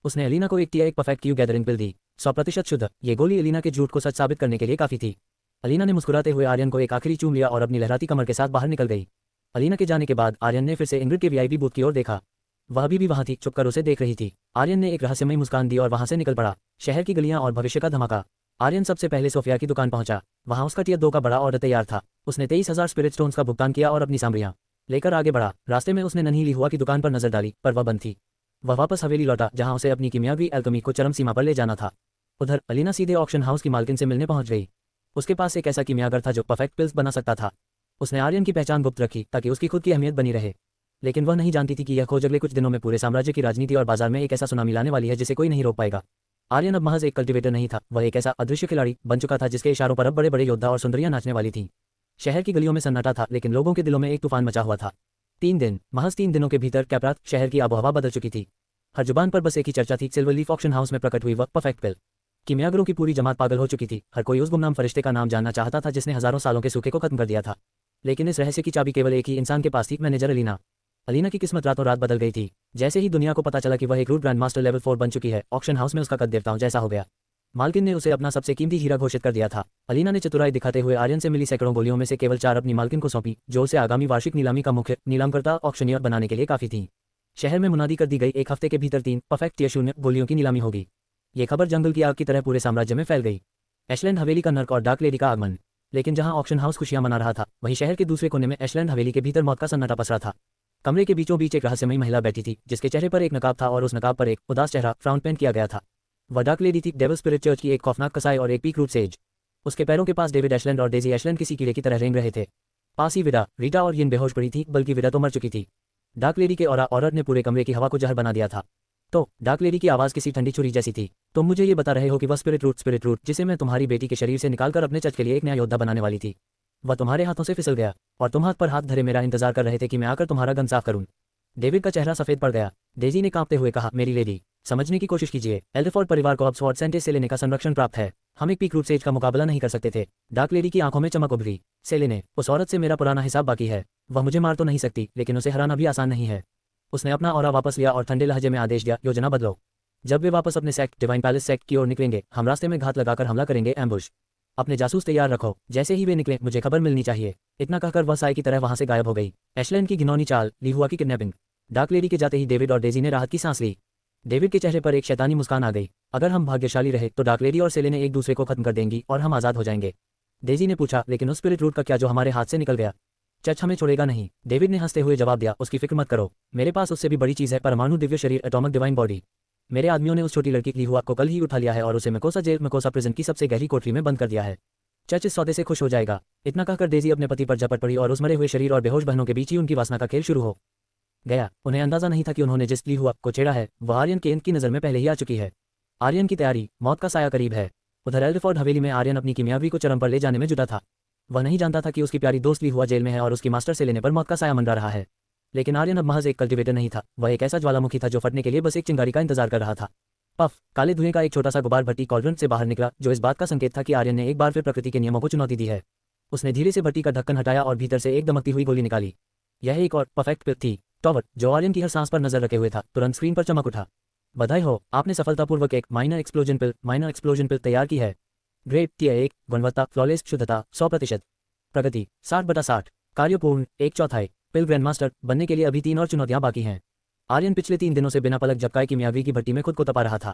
उसने अलीना को एक परफेक्ट क्यू गैदरिंग पिल दी, 100% शुद्ध। ये गोली अलीना के झूठ को सच साबित करने के लिए काफी थी। अलीना ने मुस्कुराते हुए आर्यन को एक आखिरी चूम लिया और अपनी लहराती कमर के साथ बाहर निकल गई। अलीना के जाने के बाद आर्यन ने फिर से इंग्रिड के वीआईपी बूथ की ओर देखा। वह अभी भी वहां थी, चुपकर उसे देख रही थी। आर्यन ने एक रहस्यमयी मुस्कान दी और वहां से निकल पड़ा। शहर की गलियां और भविष्य का धमाका। आर्यन सबसे पहले सोफिया की दुकान पहुंचा। वहां उसका टियर 2 का बड़ा ऑर्डर तैयार था। उसने 23,000 स्पिरिट स्टोन्स का भुगतान किया और अपनी सामग्रियां लेकर आगे बढ़ा। रास्ते में उसने नन्ही लिहुआ की दुकान पर नजर डाली, पर वह बंद थी। वह वापस हवेली लौटा, जहां उसे अपनी किमियावी एल्केमी को चरम सीमा पर ले जाना था। उधर अलीना सीधे ऑक्शन हाउस की मालकिन से मिलने पहुंच गई। उसके पास एक ऐसा किमियागर था जो परफेक्ट पिल्स बना सकता था। उसने आर्यन की पहचान गुप्त रखी ताकि उसकी खुद की अहमियत बनी रहे, लेकिन वह नहीं जानती थी कि यह खोज अगले कुछ दिनों में पूरे साम्राज्य की राजनीति और बाजार में एक ऐसा सुनामी लाने वाली है जिसे कोई नहीं रोक पाएगा। आर्यन अब महज एक कल्टिवेटर नहीं था, वह एक ऐसा अदृश्य खिलाड़ी बन चुका था जिसके इशारों पर अब बड़े बड़े योद्धा और सुंदरियां नाचने वाली थीं। शहर की गलियों में सन्नाटा था, लेकिन लोगों के दिलों में एक तूफान मचा हुआ था। 3 दिन, महज 3 दिनों के भीतर कैप्राथ शहर की आबोहवा बदल चुकी थी। हर जुबान पर बस एक ही चर्चा थी, सिल्वर लीफ ऑक्शन हाउस में प्रकट हुई वह परफेक्ट पिल। किमियागरों की पूरी जमात पागल हो चुकी थी, हर कोई उस गुमनाम फरिश्ते का नाम जानना चाहता था जिसने हजारों सालों के सूखे को खत्म कर दिया था। लेकिन इस रहस्य की चाबी केवल एक ही इंसान के पास थी, मैनेजर अलीना। अलीना की किस्मत रातों रात बदल गई थी। जैसे ही दुनिया को पता चला कि वह एक रूट ग्रैंड मास्टर लेवल 4 बन चुकी है, ऑक्शन हाउस में उसका कद देवताओं जैसा हो गया। मालकिन ने उसे अपना सबसे कीमती हीरा घोषित कर दिया था। अलीना ने चतुराई दिखाते हुए आर्यन से मिली सैकड़ों गोलियों में से केवल 4 अपनी मालकिन को सौंपी, जो उसे आगामी वार्षिक नीलामी का मुख्य नीलामकर्ता ऑक्शनियर बनाने के लिए काफी थी। शहर में मुनादी कर दी गई, 1 हफ्ते के भीतर 3 परफेक्ट या 0 गोलियों की नीलामी होगी। ये खबर जंगल की आग की तरह पूरे साम्राज्य में फैल गई। एशलैंड हवेली का नर्क और डार्क लेडी का आगमन। लेकिन जहां ऑक्शन हाउस खुशियां मना रहा था, वहीं शहर के दूसरे कोने में एशलैंड हवेली के भीतर मौत का सन्नाटा पसरा था। कमरे के बीचों बीच एक रहस्यमयी महिला बैठी थी, जिसके चेहरे पर एक नकाब था और उस नकाब पर एक उदास चेहरा फ्राउन पेंट किया गया था। वह डार्क लेडी थी, डेविल स्पिरिट चर्च की एक खौफनाक कसाई और एक पीक रूट सेज। उसके पैरों के पास डेविड एशलैंड और डेजी एशलैंड किसी कीड़े की तरह रेंग रहे थे। पास ही विडा, रीटा और यिन बेहोश पड़ी थी, बल्कि विडा तो मर चुकी थी। डार्क लेडी के औरत ने पूरे कमरे की हवा को जहर बना दिया था। तो डार्क लेडी की आवाज किसी ठंडी छुरी जैसी थी। तुम मुझे ये बता रहे हो कि वह स्पिरिट रूट जिसे मैं तुम्हारी बेटी के शरीर से निकालकर अपने चर्च के लिए एक नया योद्धा बनाने वाली थी, वह तुम्हारे हाथों से फिसल गया, और तुम हाथ पर हाथ धरे मेरा इंतजार कर रहे थे कि मैं आकर तुम्हारा गन साफ करूं। डेविड का चेहरा सफेद पड़ गया। डेजी ने कांपते हुए कहा, मेरी लेडी, समझने की कोशिश कीजिए। एल्डरफोर्ड परिवार को अब स्वॉर्ड सेंटेस से लेने का संरक्षण प्राप्त है। हम एक पीक रूट सेज का मुकाबला नहीं कर सकते थे। डार्क लेडी की आंखों में चमक उभरी। सेलेने, उस औरत से मेरा पुराना हिसाब बाकी है। वह मुझे मार तो नहीं सकती, लेकिन उसे हराना भी आसान नहीं है। उसने अपना ऑरा वापस लिया और ठंडे लहजे में आदेश दिया, योजना बदलो। जब वे वापस अपने सेक्ट डिवाइन पैलेस सेक्ट की ओर निकलेंगे, हम रास्ते में घात लगाकर हमला करेंगे, एम्बुश। अपने जासूस तैयार रखो, जैसे ही वे निकले मुझे खबर मिलनी चाहिए। इतना कहकर वह साई की तरह वहां से गायब हो गई। एशलैंड की घिनौनी चाल, लीहुआ की किडनैपिंग। डार्क लेडी के जाते ही डेविड और डेजी ने राहत की सांस ली। डेविड के चेहरे पर एक शैतानी मुस्कान आ गई। अगर हम भाग्यशाली रहे तो डार्क लेडी और सेलेने एक दूसरे को खत्म कर देंगी और हम आजाद हो जाएंगे। डेजी ने पूछा, लेकिन उस स्पिरिट रूट का क्या जो हमारे हाथ से निकल गया? चर्च हमें छोड़ेगा नहीं। डेविड ने हंसते हुए जवाब दिया, उसकी फिक्र मत करो, मेरे पास उससे भी बड़ी चीज है, परमाणु दिव्य शरीर, एटॉमिक डिवाइन बॉडी। मेरे आदमियों ने उस छोटी लड़की लीहुआ को कल ही उठा लिया है और उसे मकोसा जेल, मकोसा प्रिजन की सबसे गहरी कोठरी में बंद कर दिया है। चर्च इस सौदे से खुश हो जाएगा। इतना कहकर डेजी अपने पति पर झपट पड़ी और उस मरे हुए शरीर और बेहोश बहनों के बीच ही उनकी वासना का खेल शुरू हो गया। उन्हें अंदाजा नहीं था कि उन्होंने जिस लीहुआ को छेड़ा है वह आर्यन केन की नजर में पहले ही आ चुकी है। आर्यन की तैयारी, मौत का साया करीब है। उधर एल्डरफोर्ड हवेली में आर्यन अपनी किमियावी को चरम पर ले जाने में जुटा था। वह नहीं जानता था कि उसकी प्यारी दोस्त लीहुआ जेल में है और उसकी मास्टर से लेने पर मौत का साया मंडरा रहा है। लेकिन आर्यन अब महज एक कल्टिवेटर नहीं था, वह एक ऐसा ज्वालामुखी था जो फटने के लिए बस एक चिंगारी का इंतजार कर रहा था। पफ, काले धुएं का एक छोटा सा गुबार भट्टी कॉल्ड्रन से बाहर निकला, जो इस बात का संकेत था कि आर्यन ने एक बार फिर प्रकृति के नियमों को चुनौती दी है। उसने धीरे से भट्टी का ढक्कन हटाया और भीतर से एक दमकती हुई गोली निकाली। यह एक और परफेक्ट पिल थी। टॉवर, जो आर्यन की हर सांस पर नजर रखे हुए था, तुरंत स्क्रीन पर चमक उठा। बधाई हो, आपने सफलतापूर्वक एक माइनर एक्सप्लोजन पिल तैयार की है। ग्रेड टियर 1, गुणवत्ता फ्लॉलेस, शुद्धता 100%, प्रगति 60/60, कार्यपूर्ण 1/4। पिल ग्रैंडमास्टर बनने के लिए अभी 3 और चुनौतियां बाकी हैं। आर्यन पिछले 3 दिनों से बिना पलक झपकाए किमियावी की भट्टी में खुद को तपा रहा था।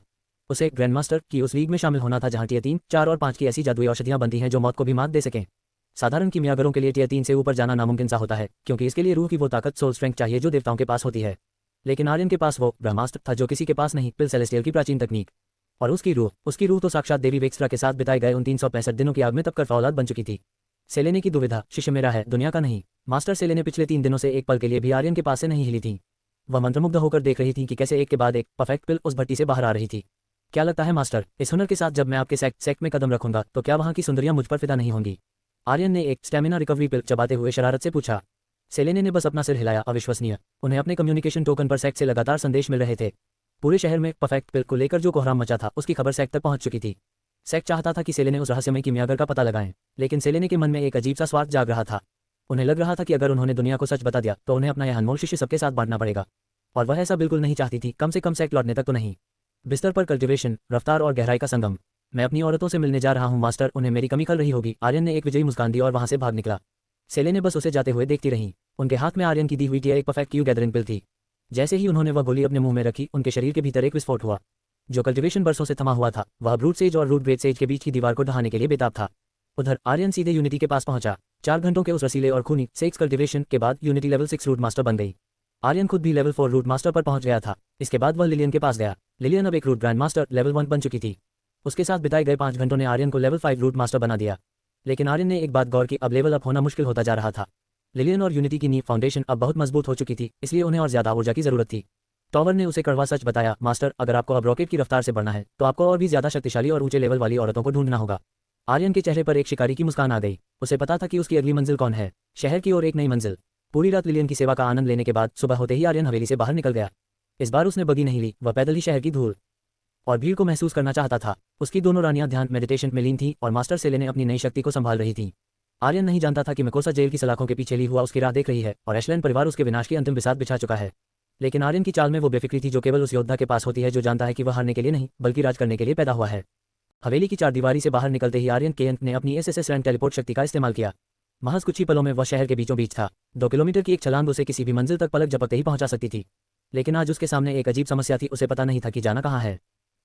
उसे ग्रैंडमास्टर की उस लीग में शामिल होना था जहां टियर 3, 4 और 5 की ऐसी जादुई औषधियां बनती हैं जो मौत को भी मात दे सकें। साधारण किमियागरों के लिए टियर 3 से ऊपर जाना नामुमकिन सा होता है, क्योंकि इसके लिए रूह की वो ताकत, सोल स्ट्रेंथ चाहिए जो देवताओं के पास होती है। लेकिन आर्यन के पास वो ब्रह्मास्त्र था जो किसी के पास नहीं, पिल सेलेस्टियल की प्राचीन तकनीक। और उसकी रूह तो साक्षात देवी वेक्स्ट्रा के साथ बिताए गए उन 365 दिनों की आग में तपकर औलाद बन चुकी थी। सेलेने की दुविधा, शिष्य मेरा है, दुनिया का नहीं। मास्टर सेलेने पिछले 3 दिनों से एक पल के लिए भी आर्यन के पास से नहीं हिली थी। वह मंत्रमुग्ध होकर देख रही थी कि कैसे एक के बाद एक परफेक्ट पिल उस भट्टी से बाहर आ रही थी। क्या लगता है मास्टर, इस हुनर के साथ जब मैं आपके सेक्ट में कदम रखूंगा तो क्या वहां की सुंदरियां मुझ पर फिदा नहीं होंगी? आर्यन ने एक स्टेमिना रिकवरी पिल चबाते हुए शरारत से पूछा। सेलेने ने बस अपना सिर हिलाया, अविश्वसनीय। उन्हें अपने कम्युनिकेशन टोकन पर सेक्ट से लगातार संदेश मिल रहे थे। पूरे शहर में परफेक्ट पिल को लेकर जो कोहराम मचा था, उसकी खबर सेक्ट तक पहुंच चुकी थी। सेक्ट चाहता था कि सेलेने उस रहस्यमय किमियागर का पता लगाएं, लेकिन सेलेने के मन में एक अजीब सा स्वार्थ जाग रहा था। उन्हें लग रहा था कि अगर उन्होंने दुनिया को सच बता दिया तो उन्हें अपना यह अनमोल शिष्य सबके साथ बांटना पड़ेगा, और वह ऐसा बिल्कुल नहीं चाहती थी, कम से कम सेक्ट लौटने तक तो नहीं। बिस्तर पर कल्टिवेशन, रफ्तार और गहराई का संगम। मैं अपनी औरतों से मिलने जा रहा हूं मास्टर, उन्हें मेरी कमी खल रही होगी। आर्यन ने एक विजयी मुस्कान दी और वहां से भाग निकला। सेलेने बस उसे जाते हुए देखती रही। उनके हाथ में आर्यन की दी हुई टियर एक परफेक्ट क्यू गैदरिंग पिल थी। जैसे ही उन्होंने वह गोली अपने मुंह में रखी, उनके शरीर के भीतर एक विस्फोट हुआ। जो कल्टिवेशन बरसों से थमा हुआ था, वह रूट सेज और रूट ग्रेड सेज के बीच की दीवार को ढहाने के लिए बेताब था। उधर आर्यन सीधे यूनिटी के पास पहुंचा। 4 घंटों के उस रसीले और खूनी 6 कल्टिवेशन के बाद यूनिटी लेवल 6 रूट मास्टर बन गई। आर्यन खुद भी लेवल 4 रूट मास्टर पर पहुंच गया था। इसके बाद वह लिलियन के पास गया। लिलियन अब एक रूट ग्रैंड मास्टर लेवल 1 बन चुकी थी। उसके साथ बिताए गए 5 घंटों ने आर्यन को लेवल 5 रूट मास्टर बना दिया। लेकिन आर्यन ने एक बात गौर की, अब लेवल अप होना मुश्किल होता जा रहा था। लिलियन और यूनिटी की नींव फाउंडेशन अब बहुत मजबूत हो चुकी थी, इसलिए उन्हें और ज्यादा ऊर्जा की जरूरत थी। टॉवर ने उसे कड़वा सच बताया, मास्टर अगर आपको अब रॉकेट की रफ्तार से बढ़ना है तो आपको और भी ज्यादा शक्तिशाली और ऊंचे लेवल वाली औरतों को ढूंढना होगा। आर्यन के चेहरे पर एक शिकारी की मुस्कान आ गई। उसे पता था कि उसकी अगली मंजिल कौन है, शहर की ओर एक नई मंजिल। पूरी रात लिलियन की सेवा का आनंद लेने के बाद सुबह होते ही आर्यन हवेली से बाहर निकल गया। इस बार उसने बगी नहीं ली, वह पैदल ही शहर की धूल और भीड़ को महसूस करना चाहता था। उसकी दोनों रानियां ध्यान मेडिटेशन में लीन थीं और मास्टर सेलेने अपनी नई शक्ति को संभाल रही थीं। आर्यन नहीं जानता था कि मेकोसा जेल की सलाखों के पीछे ली हुआ उसकी राह देख रही है और एशलैंड परिवार उसके विनाश की अंतिम बिसात बिछा चुका है। लेकिन आर्यन की चाल में वो बेफिक्री थी जो केवल उस योद्धा के पास होती है जो जानता है कि वह हारने के लिए नहीं बल्कि राज करने के लिए पैदा हुआ है। हवेली की चारदीवारी से बाहर निकलते ही आर्यन के ने अपनी एसएसएस रैंक टेलीपोर्ट शक्ति का इस्तेमाल किया। महज कुछ ही पलों में वह शहर के बीचों बीच था। 2 किलोमीटर की एक छलांग उसे किसी भी मंजिल तक पलक झपकते ही पहुंचा सकती थी। लेकिन आज उसके सामने एक अजीब समस्या थी, उसे पता नहीं था कि जाना कहाँ है।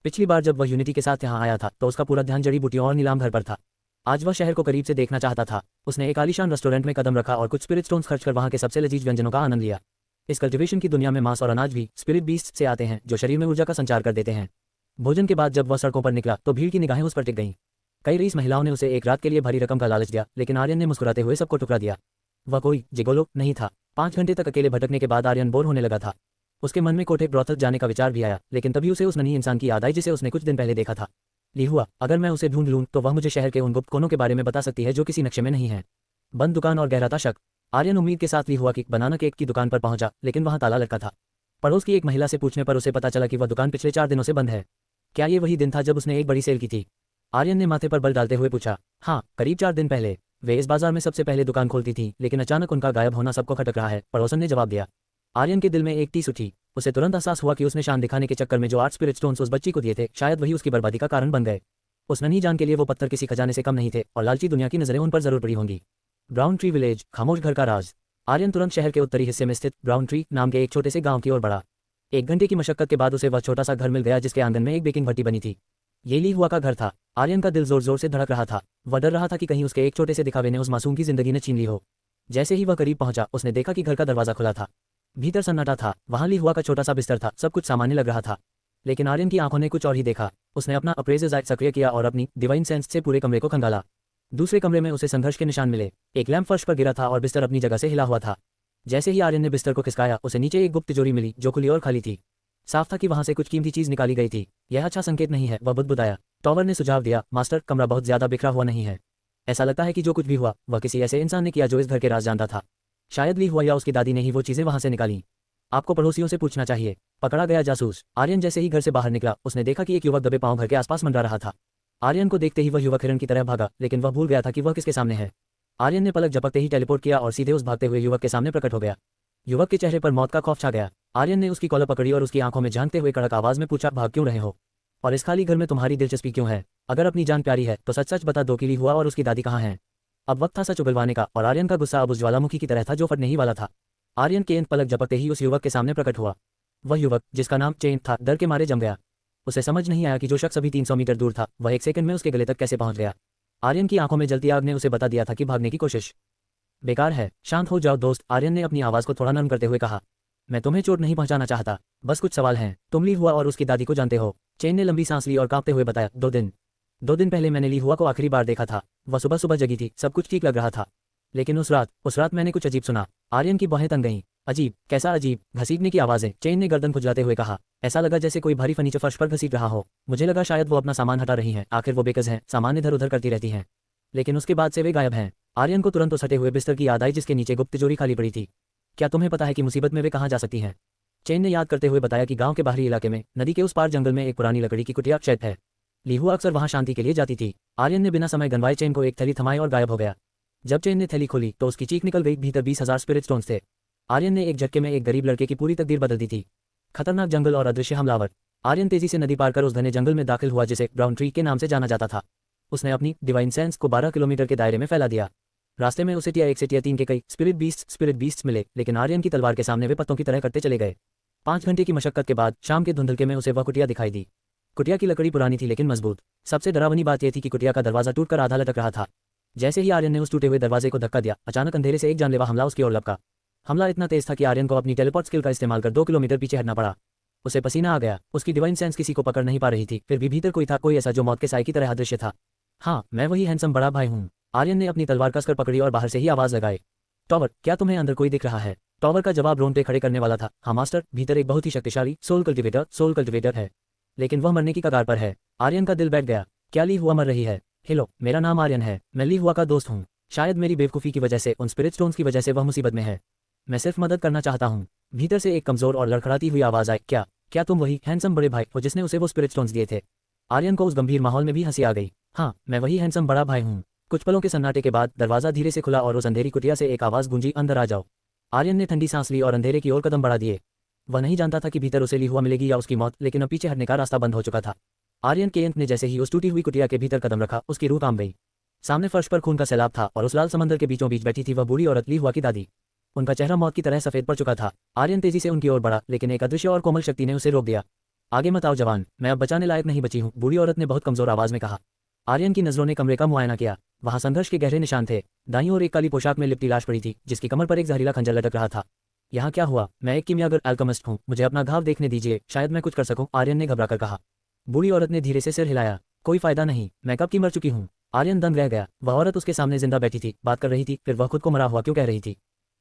पिछली बार जब वह यूनिटी के साथ यहाँ आया था तो उसका पूरा ध्यान जड़ी बूटियों और नीलाम घर पर था। आज वह शहर को करीब से देखना चाहता था। उसने एक आलीशान रेस्टोरेंट में कदम रखा और कुछ स्पिरिट स्टोन्स खर्च कर वहाँ के सबसे लजीज व्यंजनों का आनंद लिया। इस कल्टिवेशन की दुनिया में मांस और अनाज भी स्पिरिट बीस्ट से आते हैं जो शरीर में ऊर्जा का संचार कर देते हैं। भोजन के बाद जब वह सड़कों पर निकला तो भीड़ की निगाहें उस पर टिक गईं। कई रईस महिलाओं ने उसे एक रात के लिए भारी रकम का लालच दिया, लेकिन आर्यन ने मुस्कुराते हुए सबको टुकरा दिया। वह कोई जिगोलो नहीं था। 5 घंटे तक अकेले भटकने के बाद आर्यन बोर होने लगा था। उसके मन में कोठे ब्रॉथल जाने का विचार भी आया, लेकिन तभी उसे उस नन्ही इंसान की याद आई जिसे उसने कुछ दिन पहले देखा था। ली हुआ, अगर मैं उसे ढूंढ लूं तो वह मुझे शहर के उन गुप्त कोनों के बारे में बता सकती है जो किसी नक्शे में नहीं है। बंद दुकान और गहराता शक। आर्यन उम्मीद के साथ ली हुआ केक बनाना केक की दुकान पर पहुंचा, लेकिन वहां ताला लटका था। पड़ोस की एक महिला से पूछने पर उसे पता चला कि वह दुकान पिछले 4 दिनों से बंद है। क्या ये वही दिन था जब उसने एक बड़ी सेल की थी? आर्यन ने माथे पर बल डालते हुए पूछा। हाँ, करीब 4 दिन पहले। वे इस बाजार में सबसे पहले दुकान खोलती थी, लेकिन अचानक उनका गायब होना सबको खटक रहा है, पड़ोसन ने जवाब दिया। आर्यन के दिल में एक टीस उठी। उसे तुरंत एहसास हुआ कि उसने शान दिखाने के चक्कर में जो 8 स्पिरिट स्टोन्स उस बच्ची को दिए थे शायद वही उसकी बर्बादी का कारण बन गए। उस नन्ही जान के लिए वो पत्थर किसी खजाने से कम नहीं थे और लालची दुनिया की नजरें उन पर जरूर पड़ी होंगी। ब्राउन ट्री विलेज, खामोश घर का राज। आर्यन तुरंत शहर के उत्तरी हिस्से में स्थित ब्राउन ट्री नाम के एक छोटे से गांव की ओर बढ़ा। 1 घंटे की मशक्कत के बाद उसे वह छोटा सा घर मिल गया जिसके आंगन में एक बेकिंग भट्टी बनी थी। ये ली हुआ का घर था। आर्यन का दिल जोर जोर से धड़क रहा था। वह डर रहा था कि कहीं उसके एक छोटे से दिखावे ने उस मासूम की जिंदगी ने छीन ली हो। जैसे ही वह करीब पहुंचा उसने देखा कि घर का दरवाजा खुला था। भीतर सन्नाटा था। वहां ली हुआ का छोटा सा बिस्तर था। सब कुछ सामान्य लग रहा था, लेकिन आर्यन की आंखों ने कुछ और ही देखा। उसने अपना अप्रेजल जाइट सक्रिय किया और अपनी डिवाइन सेंस से पूरे कमरे को खंगाला। दूसरे कमरे में उसे संघर्ष के निशान मिले। एक लैंप फर्श पर गिरा था और बिस्तर अपनी जगह से हिला हुआ था। जैसे ही आर्यन ने बिस्तर को खिसकाया उसे नीचे एक गुप्त तिजोरी मिली जो खुली और खाली थी। साफ था कि वहां से कुछ कीमती चीज निकाली गई थी। यह अच्छा संकेत नहीं है, वह बुदबुदाया। टॉवर ने सुझाव दिया, मास्टर कमरा बहुत ज्यादा बिखरा हुआ नहीं है। ऐसा लगता है कि जो कुछ भी हुआ वह किसी ऐसे इंसान ने किया जो इस घर के राज जानता था। शायद ली हुआ या उसकी दादी ने ही वो चीजें वहां से निकाली। आपको पड़ोसियों से पूछना चाहिए। पकड़ा गया जासूस। आर्यन जैसे ही घर से बाहर निकला उसने देखा कि एक युवक दबे पांव घर के आसपास मंडरा रहा था। आर्यन को देखते ही वह युवक हिरण की तरह भागा, लेकिन वह भूल गया था कि वह किसके सामने है। आर्यन ने पलक झपकते ही टेलीपोर्ट किया और सीधे उस भागते हुए युवक के सामने प्रकट हो गया। युवक के चेहरे पर मौत का खौफ छा गया। आर्यन ने उसकी कॉलर पकड़ी और उसकी आंखों में झांकते हुए कड़क आवाज में पूछा, भाग क्यों रहे हो? और इस खाली घर में तुम्हारी दिलचस्पी क्यों है? अगर अपनी जान प्यारी है तो सच सच बता दो कि ली हुआ और उसकी दादी कहाँ हैं? अब वक्त था सच उगलवाने का और आर्यन का गुस्सा अब उस ज्वालामुखी की तरह था जो फटने ही वाला था। आर्यन के पलक झपकते ही उस युवक के सामने प्रकट हुआ। वह युवक जिसका नाम चेन था डर के मारे जम गया। उसे समझ नहीं आया कि जो शख्स अभी 300 मीटर दूर था वह 1 सेकंड में उसके गले तक कैसे पहुंच गया। आर्यन की आंखों में जलती आग ने उसे बता दिया था कि भागने की कोशिश बेकार है। शांत हो जाओ दोस्त, आर्यन ने अपनी आवाज को थोड़ा नरम करते हुए कहा। मैं तुम्हें चोट नहीं पहुंचाना चाहता, बस कुछ सवाल हैं। तुम ली हुआ और उसकी दादी को जानते हो? चेन ने लंबी सांस ली और कांपते हुए बताया, 2 दिन पहले मैंने ली हुआ को आखिरी बार देखा था। वह सुबह सुबह जगी थी, सब कुछ ठीक लग रहा था। लेकिन उस रात मैंने कुछ अजीब सुना। आर्यन की बाहें तन गईं। अजीब? कैसा अजीब? घसीटने की आवाजें। चेन ने गर्दन खुजलाते हुए कहा। ऐसा लगा जैसे कोई भारी फर्नीचर फर्श पर घसीट रहा हो। मुझे लगा शायद वो अपना सामान हटा रही हैं। आखिर वो बेकस हैं, सामान इधर उधर करती रहती हैं। लेकिन उसके बाद से वे गायब हैं। आर्यन को तुरंत उस हटे हुए बिस्तर की याद आई जिसके नीचे गुप्त तिजोरी खाली पड़ी थी। क्या तुम्हें पता है कि मुसीबत में वे कहाँ जा सकती हैं? चेन ने याद करते हुए बताया कि गांव के बाहरी इलाके में नदी के उस पार जंगल में एक पुरानी लकड़ी की कुटिया शायद है। ली हुआ अक्सर वहां शांति के लिए जाती थी। आर्यन ने बिना समय गंवाए चेन को एक थैली थमाई और गायब हो गया। जब चेन ने थैली खोली तो उसकी चीख निकल गई। भीतर 20,000 स्पिरिट स्टोन्स थे। आर्यन ने एक झटके में एक गरीब लड़के की पूरी तकदीर बदल दी थी। खतरनाक जंगल और अदृश्य हमलावर। आर्यन तेजी से नदी पार कर उस घने जंगल में दाखिल हुआ जिसे ब्राउन ट्री के नाम से जाना जाता था। उसने अपनी डिवाइन सेंस को 12 किलोमीटर के दायरे में फैला दिया। रास्ते में उसे टिया 1 से टिया 3 के कई स्पिरिट बीस्ट्स मिले, लेकिन आर्यन की तलवार के सामने वे पत्तों की तरह कटते चले गए। 5 घंटे की मशक्कत के बाद शाम के धुंधलके में उसे वह कुटिया दिखाई दी। कुटिया की लकड़ी पुरानी थी लेकिन मजबूत। सबसे डरावनी बात यह थी कि कुटिया का दरवाजा टूटकर आधा लटक रहा था। जैसे ही आर्यन ने उस टूटे हुए दरवाजे को धक्का दिया, अचानक अंधेरे से एक जानलेवा हमला उसकी ओर लपका। हमला इतना तेज था कि आर्यन को अपनी टेलीपोर्ट स्किल का इस्तेमाल कर 2 किलोमीटर पीछे हटना पड़ा। उसे पसीना आ गया। उसकी डिवाइन सेंस किसी को पकड़ नहीं पा रही थी, फिर भी भीतर कोई था, कोई ऐसा जो मौत के साए की तरह अदृश्य था। हाँ, मैं वही हैंडसम बड़ा भाई हूँ। आर्यन ने अपनी तलवार कसकर पकड़ी और बाहर से ही आवाज लगाई। टॉवर, क्या तुम्हें अंदर कोई दिख रहा है? टॉवर का जवाब रोंगटे खड़े करने वाला था। हाँ मास्टर, भीतर एक बहुत ही शक्तिशाली सोल कल्टिवेटर है, लेकिन वह मरने की कगार पर है। आर्यन का दिल बैठ गया। क्या ली हुआ मर रही है? हेलो, मेरा नाम आर्यन है, मैं ली हुआ का दोस्त हूँ। शायद मेरी बेवकूफ़ी की वजह से, उन स्पिरिट स्टोन्स की वजह से वह मुसीबत में है। मैं सिर्फ मदद करना चाहता हूँ। भीतर से एक कमजोर और लड़खड़ाती हुई आवाज़ आई। क्या तुम वही हैंडसम बड़े भाई हो जिसने उसे वो स्पिरिट स्टोन्स दिए थे? आर्यन को उस गंभीर माहौल में भी हंसी आ गई। हाँ, मैं वही हैंडसम बड़ा भाई हूँ। कुछ पलों के सन्नाटे के बाद दरवाजा धीरे से खुला और उस अंधेरी कुटिया से एक आवाज़ गूंजी, अंदर आ जाओ। आर्यन ने ठंडी सांस ली और अंधेरे की ओर कदम बढ़ा दिए। वह नहीं जानता था कि भीतर उसे ली हुआ मिलेगी या उसकी मौत, लेकिन अब पीछे हटने का रास्ता बंद हो चुका था। आर्यन के अंत ने जैसे ही उस टूटी हुई कुटिया के भीतर कदम रखा, उसकी रूह कांप गई। सामने फर्श पर खून का सैलाब था और उस लाल समंदर के बीचों बीच बैठी थी वह बूढ़ी औरत, ली हुआ की दादी। उनका चेहरा मौत की तरह सफेद पड़ चुका था। आर्यन तेजी से उनकी ओर बढ़ा, लेकिन एक अदृश्य और कोमल शक्ति ने उसे रोक दिया। आगे मत आओ जवान, मैं अब बचाने लायक नहीं बची हूँ, बूढ़ी औरत ने बहुत कमजोर आवाज में कहा। आर्यन की नजरों ने कमरे का मुआयना किया। वहां संघर्ष के गहरे निशान थे। दाईं ओर एक काली पोशाक में लिपटी लाश पड़ी थी, जिसकी कमर पर एक जहरीला खंजर लटक रहा था। यहाँ क्या हुआ? मैं एक कीमियागर अल्केमिस्ट हूँ, मुझे अपना घाव देखने दीजिए, शायद मैं कुछ कर सकूं, आर्यन ने घबराकर कहा। बूढ़ी औरत ने धीरे से सिर हिलाया। कोई फायदा नहीं, मैं कब की मर चुकी हूँ। आर्यन दंग रह गया। वह औरत उसके सामने जिंदा बैठी थी, बात कर रही थी, फिर वह खुद को मरा हुआ क्यों कह रही थी?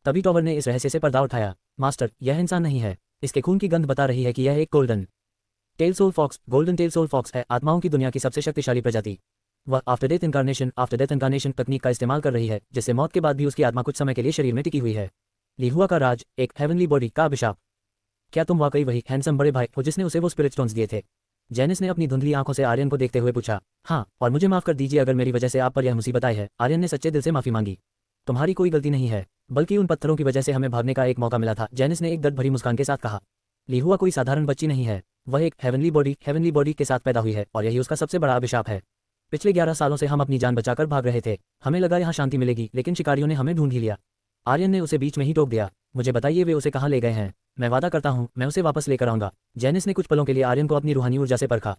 तभी टॉवर ने इस रहस्य से पर्दा उठाया। मास्टर, यह इंसान नहीं है, इसके खून की गंध बता रही है कि यह एक गोल्डन टेल सोल फॉक्स है, आत्माओं की दुनिया की सबसे शक्तिशाली प्रजाति। वह आफ्टर डेथ इनकारनेशन तकनीक का इस्तेमाल कर रही है, जिससे मौत के बाद भी उसकी आत्मा कुछ समय के लिए शरीर में टिकी हुई है। ली हुआ का राज, एक हेवनली बॉडी का अभिशाप। क्या तुम वाकई वही हैंडसम बड़े भाई हो जिसने उसे वो स्पिरिट स्टोन्स दिए थे? जेनिस ने अपनी धुंधली आंखों से आर्यन को देखते हुए पूछा। हाँ, और मुझे माफ कर दीजिए अगर मेरी वजह से आप पर यह मुसीबत आई है। आर्यन ने सच्चे दिल से माफी मांगी। तुम्हारी कोई गलती नहीं है, बल्कि उन पत्थरों की वजह से हमें भागने का एक मौका मिला था, जेनिस ने एक दर्द भरी मुस्कान के साथ कहा। ली हुआ कोई साधारण बच्ची नहीं है, वह एक हेवनली बॉडी के साथ पैदा हुई है, और यही उसका सबसे बड़ा अभिशाप है। पिछले 11 सालों से हम अपनी जान बचाकर भाग रहे थे। हमें लगा यहाँ शांति मिलेगी, लेकिन शिकारियों ने हमें ढूंढ ही लिया। आर्यन ने उसे बीच में ही टोक दिया। मुझे बताइए वे उसे कहाँ ले गए हैं? मैं वादा करता हूँ मैं उसे वापस लेकर आऊंगा। जेनिस ने कुछ पलों के लिए आर्यन को अपनी रूहानी ऊर्जा से परखा।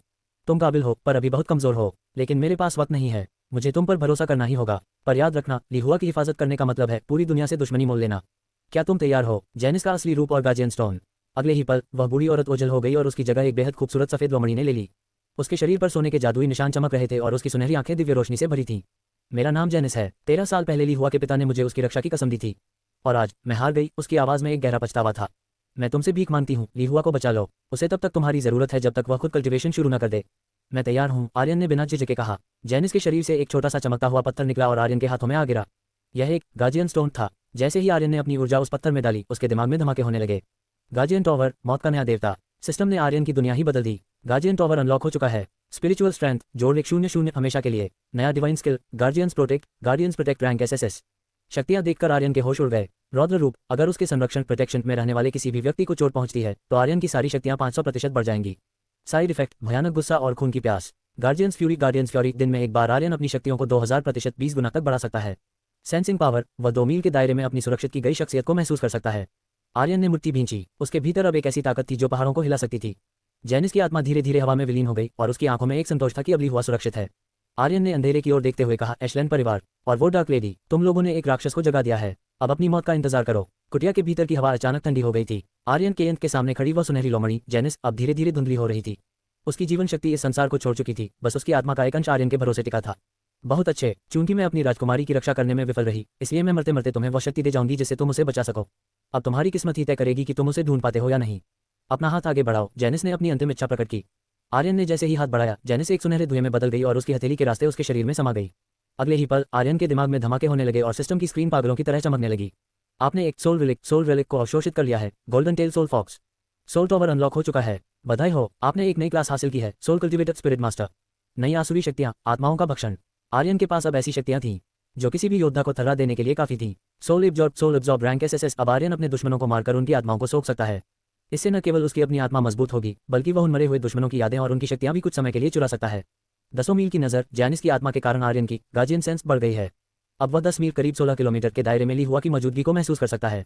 तुम काबिल हो, पर अभी बहुत कमजोर हो, लेकिन मेरे पास वक्त नहीं है। मुझे तुम पर भरोसा करना ही होगा, पर याद रखना, ली हुआ की हिफाजत करने का मतलब है पूरी दुनिया से दुश्मनी मोल लेना। क्या तुम तैयार हो? जेनिस का असली रूप और गार्जियन स्टोन। अगले ही पल वह बूढ़ी औरत ओझल हो गई और उसकी जगह एक बेहद खूबसूरत सफेद लोमड़ी ने ले ली। उसके शरीर पर सोने के जादुई निशान चमक रहे थे और उसकी सुनहरी आंखें दिव्य रोशनी से भरी थीं। मेरा नाम जेनिस है। 13 साल पहले ली हुआ के पिता ने मुझे उसकी रक्षा की कसम दी थी, और आज मैं हार गई। उसकी आवाज़ में एक गहरा पछतावा था। मैं तुमसे भीख मांगती हूँ, ली हुआ को बचा लो। उसे तब तक तुम्हारी जरूरत है जब तक वह खुद कल्टिवेशन शुरू न कर दे। मैं तैयार हूँ, आर्यन ने बिना झिझके कहा। जेनिस के शरीर से एक छोटा सा चमकता हुआ पत्थर निकला और आर्यन के हाथों में आ गिरा। यह एक गार्जियन स्टोन था। जैसे ही आर्यन ने अपनी ऊर्जा उस पत्थर में डाली, उसके दिमाग में धमाके होने लगे। गार्जियन टॉवर, मौत का नया देवता। सिस्टम ने आर्यन की दुनिया ही बदल दी। गार्जियन टॉवर अनलॉक हो चुका है। स्पिरिचुअल स्ट्रेंथ जोड़ 100 हमेशा के लिए। नया divine skill, guardians protect rank SSS। शक्तियां देखकर आर्यन के होश उड़ गए। रौद्र रूप, अगर उसके प्रोटेक्शन में रहने वाले किसी भी व्यक्ति को चोट पहुंचती है तो आर्यन की सारी शक्तियां 500% बढ़ जाएंगी। साइड इफेक्ट, भयानक गुस्सा और खून की प्यास। गार्डियंस फ्यूरी, दिन में एक बार आर्यन अपनी शक्तियों को 2000% 20 गुना तक बढ़ा सकता है। सेंसिंग पावर, वह 2 मील के दायरे में अपनी सुरक्षित की गई शख्सियत को महसूस कर सकता है। आर्यन ने मुट्ठी भींची। उसके भीतर अब एक ऐसी ताकत थी जो पहाड़ों को हिला सकती थी। जेनिस की आत्मा धीरे धीरे हवा में विलीन हो गई और उसकी आंखों में एक संतोष था कि अब ली हुआ सुरक्षित है। आर्यन ने अंधेरे की ओर देखते हुए कहा, एशलैंड परिवार और वो डार्क लेडी, तुम लोगों ने एक राक्षस को जगा दिया है। अब अपनी मौत का इंतजार करो। कुटिया के भीतर की हवा अचानक ठंडी हो गई थी। आर्यन के अंत के सामने खड़ी वह सुनहरी लोमड़ी जेनिस अब धीरे धीरे धुंधली हो रही थी। उसकी जीवन शक्ति इस संसार को छोड़ चुकी थी, बस उसकी आत्मा का एक अंश आर्यन के भरोसे टिका था। बहुत अच्छे, चूंकि मैं अपनी राजकुमारी की रक्षा करने में विफल रही, इसलिए मैं मरते मरते तुम्हें वह शक्ति दे जाऊंगी जिससे तुम उसे बचा सको। अब तुम्हारी किस्मत ही तय करेगी कि तुम उसे ढूंढ पाते हो या नहीं। अपना हाथ आगे बढ़ाओ, जेनिस ने अपनी अंतिम इच्छा प्रकट की। आर्यन ने जैसे ही हाथ बढ़ाया, जेनिस एक सुनहरे धुएं में बदल गई और उसकी हथेली के रास्ते उसके शरीर में समा गई। अगले ही पल आर्यन के दिमाग में धमाके होने लगे और सिस्टम की स्क्रीन पागलों की तरह चमकने लगी। आपने एक सोल रिलिक को अवशोषित कर लिया है। Golden tail soul fox. Soul tower unlock हो चुका है। बधाई हो, आपने एक नई क्लास हासिल की है, सोल कल्टिवेटर स्पिरिट मास्टर। नई आसुरी शक्तियां, आत्माओं का भक्षण। आर्यन के पास अब ऐसी शक्तियां थीं जो किसी भी योद्धा को थर्रा देने के लिए काफी थीं। Soul absorb rank SSS। अब आर्यन अपने दुश्मनों को मारकर उनकी आत्माओं को सोख सकता है। इससे न केवल उसकी अपनी आत्मा मजबूत होगी, बल्कि वह उन मरे हुए दुश्मनों की यादें और उनकी शक्तियां भी कुछ समय के लिए चुरा सकता है। 10 मील की नजर, जेनिस की आत्मा के कारण आर्यन की गार्जियन सेंस बढ़ गई है। अब वह 10 मील करीब 16 किलोमीटर के दायरे में ली हुआ की मौजूदगी को महसूस कर सकता है।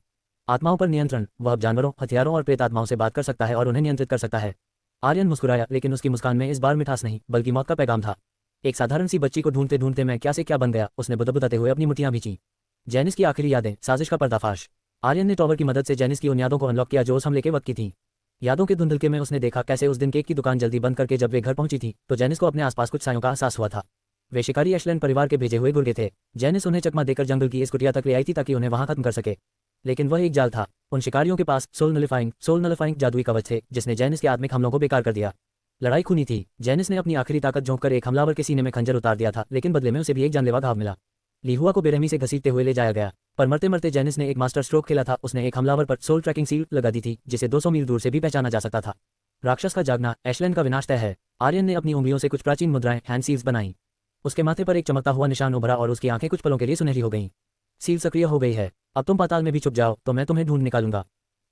आत्माओं पर नियंत्रण, वह अब जानवरों, हथियारों और प्रेत आत्माओं से बात कर सकता है और उन्हें नियंत्रित कर सकता है। आर्यन मुस्कुराया, लेकिन उसकी मुस्कान में इस बार मिठास नहीं, बल्कि मौत का पैगाम था। एक साधारण सी बच्ची को ढूंढते ढूंढते मैं क्या से क्या बन गया, उसने बुदबुदाते हुए अपनी मुठ्ठियां भींची। जेनिस की आखिरी यादें, साजिश का पर्दाफाश। आर्यन ने टॉवर की मदद से जेनिस की उन यादों को अनलॉक किया जो उस हमले के वक्त की थीं। यादों के धुंधलके में उसने देखा कैसे उस दिन केक की दुकान जल्दी बंद करके जब वे घर पहुंची थी तो जेनिस को अपने आसपास कुछ सायों का एहसास हुआ था। वे शिकारी एशलैंड परिवार के भेजे हुए गुर्गे थे। जैनिस उन्हें चकमा देकर जंगल की इस कुटिया तक ले आई थी ताकि उन्हें वहां खत्म कर सके, लेकिन वह एक जाल था। उन शिकारियों के पास सोल नलिफाइंग जादुई कवच थे जिसने जैनिस के आत्मिक हमलों को बेकार कर दिया। लड़ाई खूनी थी। जैनिस ने अपनी आखिरी ताकत झोंककर एक हमलावर के सीने में खंजर उतार दिया था, लेकिन बदले में उसे भी एक जानलेवा घाव मिला। लिहुआ को बेरहमी से घसीटते हुए ले जाया गया, पर मरते मरते जैनिस ने एक मास्टर स्ट्रोक खेला था। उसने एक हमलावर पर सोल ट्रैकिंग सील लगा दी थी जिसे 200 मील दूर से भी पहचाना जा सकता था। राक्षस का जागना, एशलैंड का विनाश तय है। आर्यन ने अपनी उंगलियों से कुछ प्राचीन मुद्राएं हैंड सील्स बनाई। उसके माथे पर एक चमकता हुआ निशान उभरा और उसकी आंखें कुछ पलों के लिए सुनहरी हो गईं। सील सक्रिय हो गई है। अब तुम पाताल में भी छुप जाओ तो मैं तुम्हें ढूंढ निकालूंगा।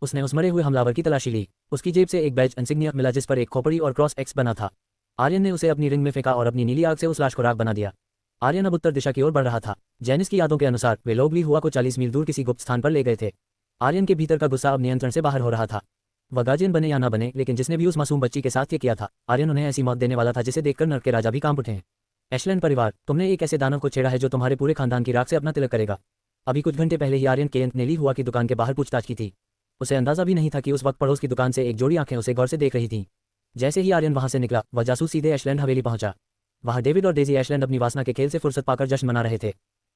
उसने उस मरे हुए हमलावर की तलाशी ली। उसकी जेब से एक बैज इंसिग्निया मिला जिस पर एक खोपड़ी और क्रॉस एक्स बना था। आर्यन ने उसे अपनी रिंग में फेंका और अपनी नीली आग से उस लाश को राख बना दिया। आर्यन अब उत्तर दिशा की ओर बढ़ रहा था। जैनिस की यादों के अनुसार वे लोग लिहुआ को 40 मील दूर किसी गुप्त स्थान पर ले गए थे। आर्यन के भीतर का गुस्सा अब नियंत्रण से बाहर हो रहा था। वह गार्जियन बने या ना बने, लेकिन जिसने भी उस मासूम बच्ची के साथ ये किया था, आर्यन उन्हें ऐसी मौत देने वाला था जिसे देखकर नर्क के राजा भी कांप उठे। एशलैंड परिवार, तुमने एक ऐसे दानव को छेड़ा है जो तुम्हारे पूरे खानदान की राख से अपना तिलक करेगा। अभी कुछ घंटे पहले ही आर्यन केंत ने लिहुआ की दुकान के बाहर पूछताछ की थी। उसे अंदाजा भी नहीं था कि उस वक्त पड़ोस की दुकान से एक जोड़ी आंखें उसे गौर से देख रही थीं। जैसे ही आर्यन वहां से निकला, वह जासूस सीधे एशलैंड हवेली पहुंचा। वहां डेविड और डेजी एशलैंड अपनी वासना के खेल से फुर्सत पाकर जश्न मना रहे थे।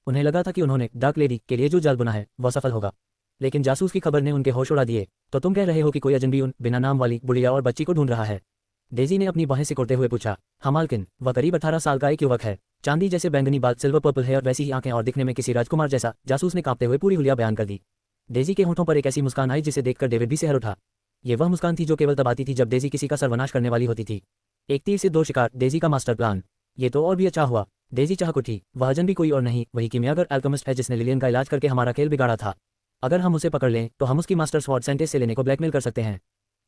उन्हें लगा था कि उन्होंने डार्क लेडी के लिए जो जाल बुना है वह सफल होगा, लेकिन जासूस की खबर ने उनके होश उड़ा दिए। तो तुम कह रहे हो कि कोई अजनबी उन बिना नाम वाली बुढ़िया और बच्ची को ढूंढ रहा है? डेजी ने अपनी बाहें सिकुड़ते हुए पूछा। हाँ मालकिन, वह करीब 18 साल का एक युवक है। चांदी जैसे बैंगनी बाल, सिल्वर पर्पल है और वैसी ही आंखें और दिखने में किसी राजकुमार जैसा। जासूस ने कांपते हुए पूरी हुलिया बयान कर दी। डेजी के होठों पर एक ऐसी मुस्कान आई जिसे देखकर डेविड भी सहर उठा। ये वह मुस्कान थी जो केवल तब आती थी जब डेजी किसी का सर्वनाश करने वाली होती थी। एक तीर से 2 शिकार, डेजी का मास्टर प्लान। ये तो और भी अच्छा हुआ। डेजी चाह उठी। वह अजनबी कोई और नहीं, वही कीमियागर अल्केमिस्ट है जिसने लिलियन का इलाज करके हमारा खेल बिगाड़ा था। अगर हम उसे पकड़ लें तो हम उसकी मास्टर स्वॉर्ड सेंटेस से लेने को ब्लैकमेल कर सकते हैं।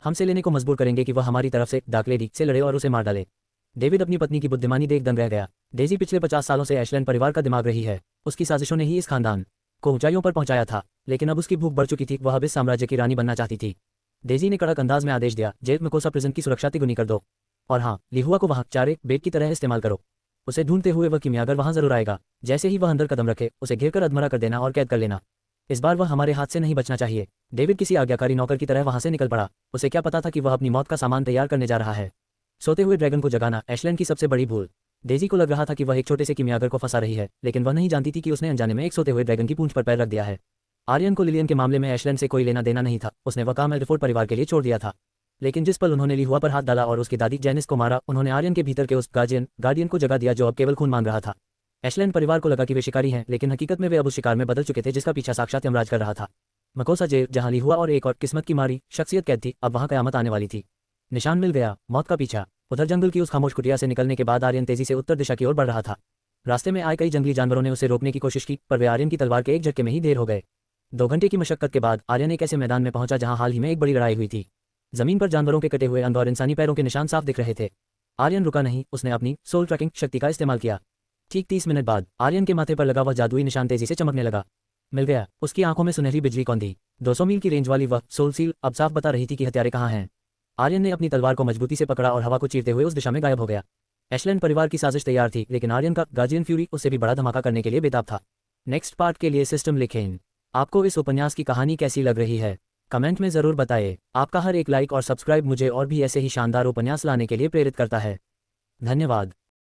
हमसे लेने को मजबूर करेंगे कि वह हमारी तरफ से डार्क लेडी से लड़े और उसे मार डाले। डेविड अपनी पत्नी की बुद्धिमानी देख दंग रह गया। डेजी पिछले 50 सालों से एशलैंड परिवार का दिमाग रही है। उसकी साजिशों ने ही इस खानदान को ऊंचाइयों पर पहुंचाया था, लेकिन अब उसकी भूख बढ़ चुकी थी। वह अब इस साम्राज्य की रानी बनना चाहती थी। डेजी ने कड़क अंदाज में आदेश दिया, जेल में कोसा प्रिजन की सुरक्षा तिगुनी कर दो, और हाँ, लिहुआ को वहां चारे बेट की तरह इस्तेमाल करो। उसे ढूंढते हुए वह कीमियागर वहां जरूर आएगा। जैसे ही वह अंदर कदम रखे, उसे घेरकर अधमरा कर देना और कैद कर लेना। इस बार वह हमारे हाथ से नहीं बचना चाहिए। डेविड किसी आज्ञाकारी नौकर की तरह वहां से निकल पड़ा। उसे क्या पता था कि वह अपनी मौत का सामान तैयार करने जा रहा है। सोते हुए ड्रैगन को जगाना एशलैंड की सबसे बड़ी भूल। डेजी को लग रहा था कि वह एक छोटे से कीमियागर को फंसा रही है, लेकिन वह नहीं जानती थी कि उसने अनजाने में एक सोते हुए ड्रैगन की पूंछ पर पैर रख दिया है। आर्यन को लिलियन के मामले में एशलैंड से कोई लेना देना नहीं था। उसने वह काम एल्डरफोर्ड परिवार के लिए छोड़ दिया था। लेकिन जिस पल उन्होंने लिहुआ पर हाथ डाला और उसकी दादी जैनिस को मारा, उन्होंने आर्यन के भीतर के उस गार्डियन को जगा दिया जो अब केवल खून मांग रहा था। एशलैंड परिवार को लगा कि वे शिकारी हैं, लेकिन हकीकत में वे अब उस शिकार में बदल चुके थे जिसका पीछा साक्षात यमराज कर रहा था। मकोसा जेल, जहां लिहुआ और एक और किस्मत की मारी शख्सियत कैद थी, अब वहां कयामत आने वाली थी। निशान मिल गया, मौत का पीछा। उधर जंगल की उस खामोश कुटिया से निकलने के बाद आर्यन तेजी से उत्तर दिशा की ओर बढ़ रहा था। रास्ते में आए कई जंगली जानवरों ने उसे रोकने की कोशिश की, पर वे आर्यन की तलवार के एक झटके में ही ढेर हो गए। 2 घंटे की मशक्कत के बाद आर्यन एक ऐसे मैदान में पहुंचा जहां हाल ही में एक बड़ी लड़ाई हुई थी। जमीन पर जानवरों के कटे हुए अंग और इंसानी पैरों के निशान साफ दिख रहे थे। आर्यन रुका नहीं, उसने अपनी सोल ट्रैकिंग शक्ति का इस्तेमाल किया। ठीक 30 मिनट बाद आर्यन के माथे पर लगा वह जादुई निशान तेजी से चमकने लगा। मिल गया। उसकी आंखों में सुनहरी बिजली कौंधी। 200 मील की रेंज वाली वह सोल सील अब साफ बता रही थी कि हथियारे कहाँ हैं। आर्यन ने अपनी तलवार को मजबूती से पकड़ा और हवा को चीरते हुए उस दिशा में गायब हो गया। एशलैंड परिवार की साजिश तैयार थी, लेकिन आर्यन का गार्जियन फ्यूरी उससे भी बड़ा धमाका करने के लिए बेताब था। नेक्स्ट पार्ट के लिए सिस्टम लिखें। आपको इस उपन्यास की कहानी कैसी लग रही है, कमेंट में जरूर बताएं। आपका हर एक लाइक और सब्सक्राइब मुझे और भी ऐसे ही शानदार उपन्यास लाने के लिए प्रेरित करता है। धन्यवाद।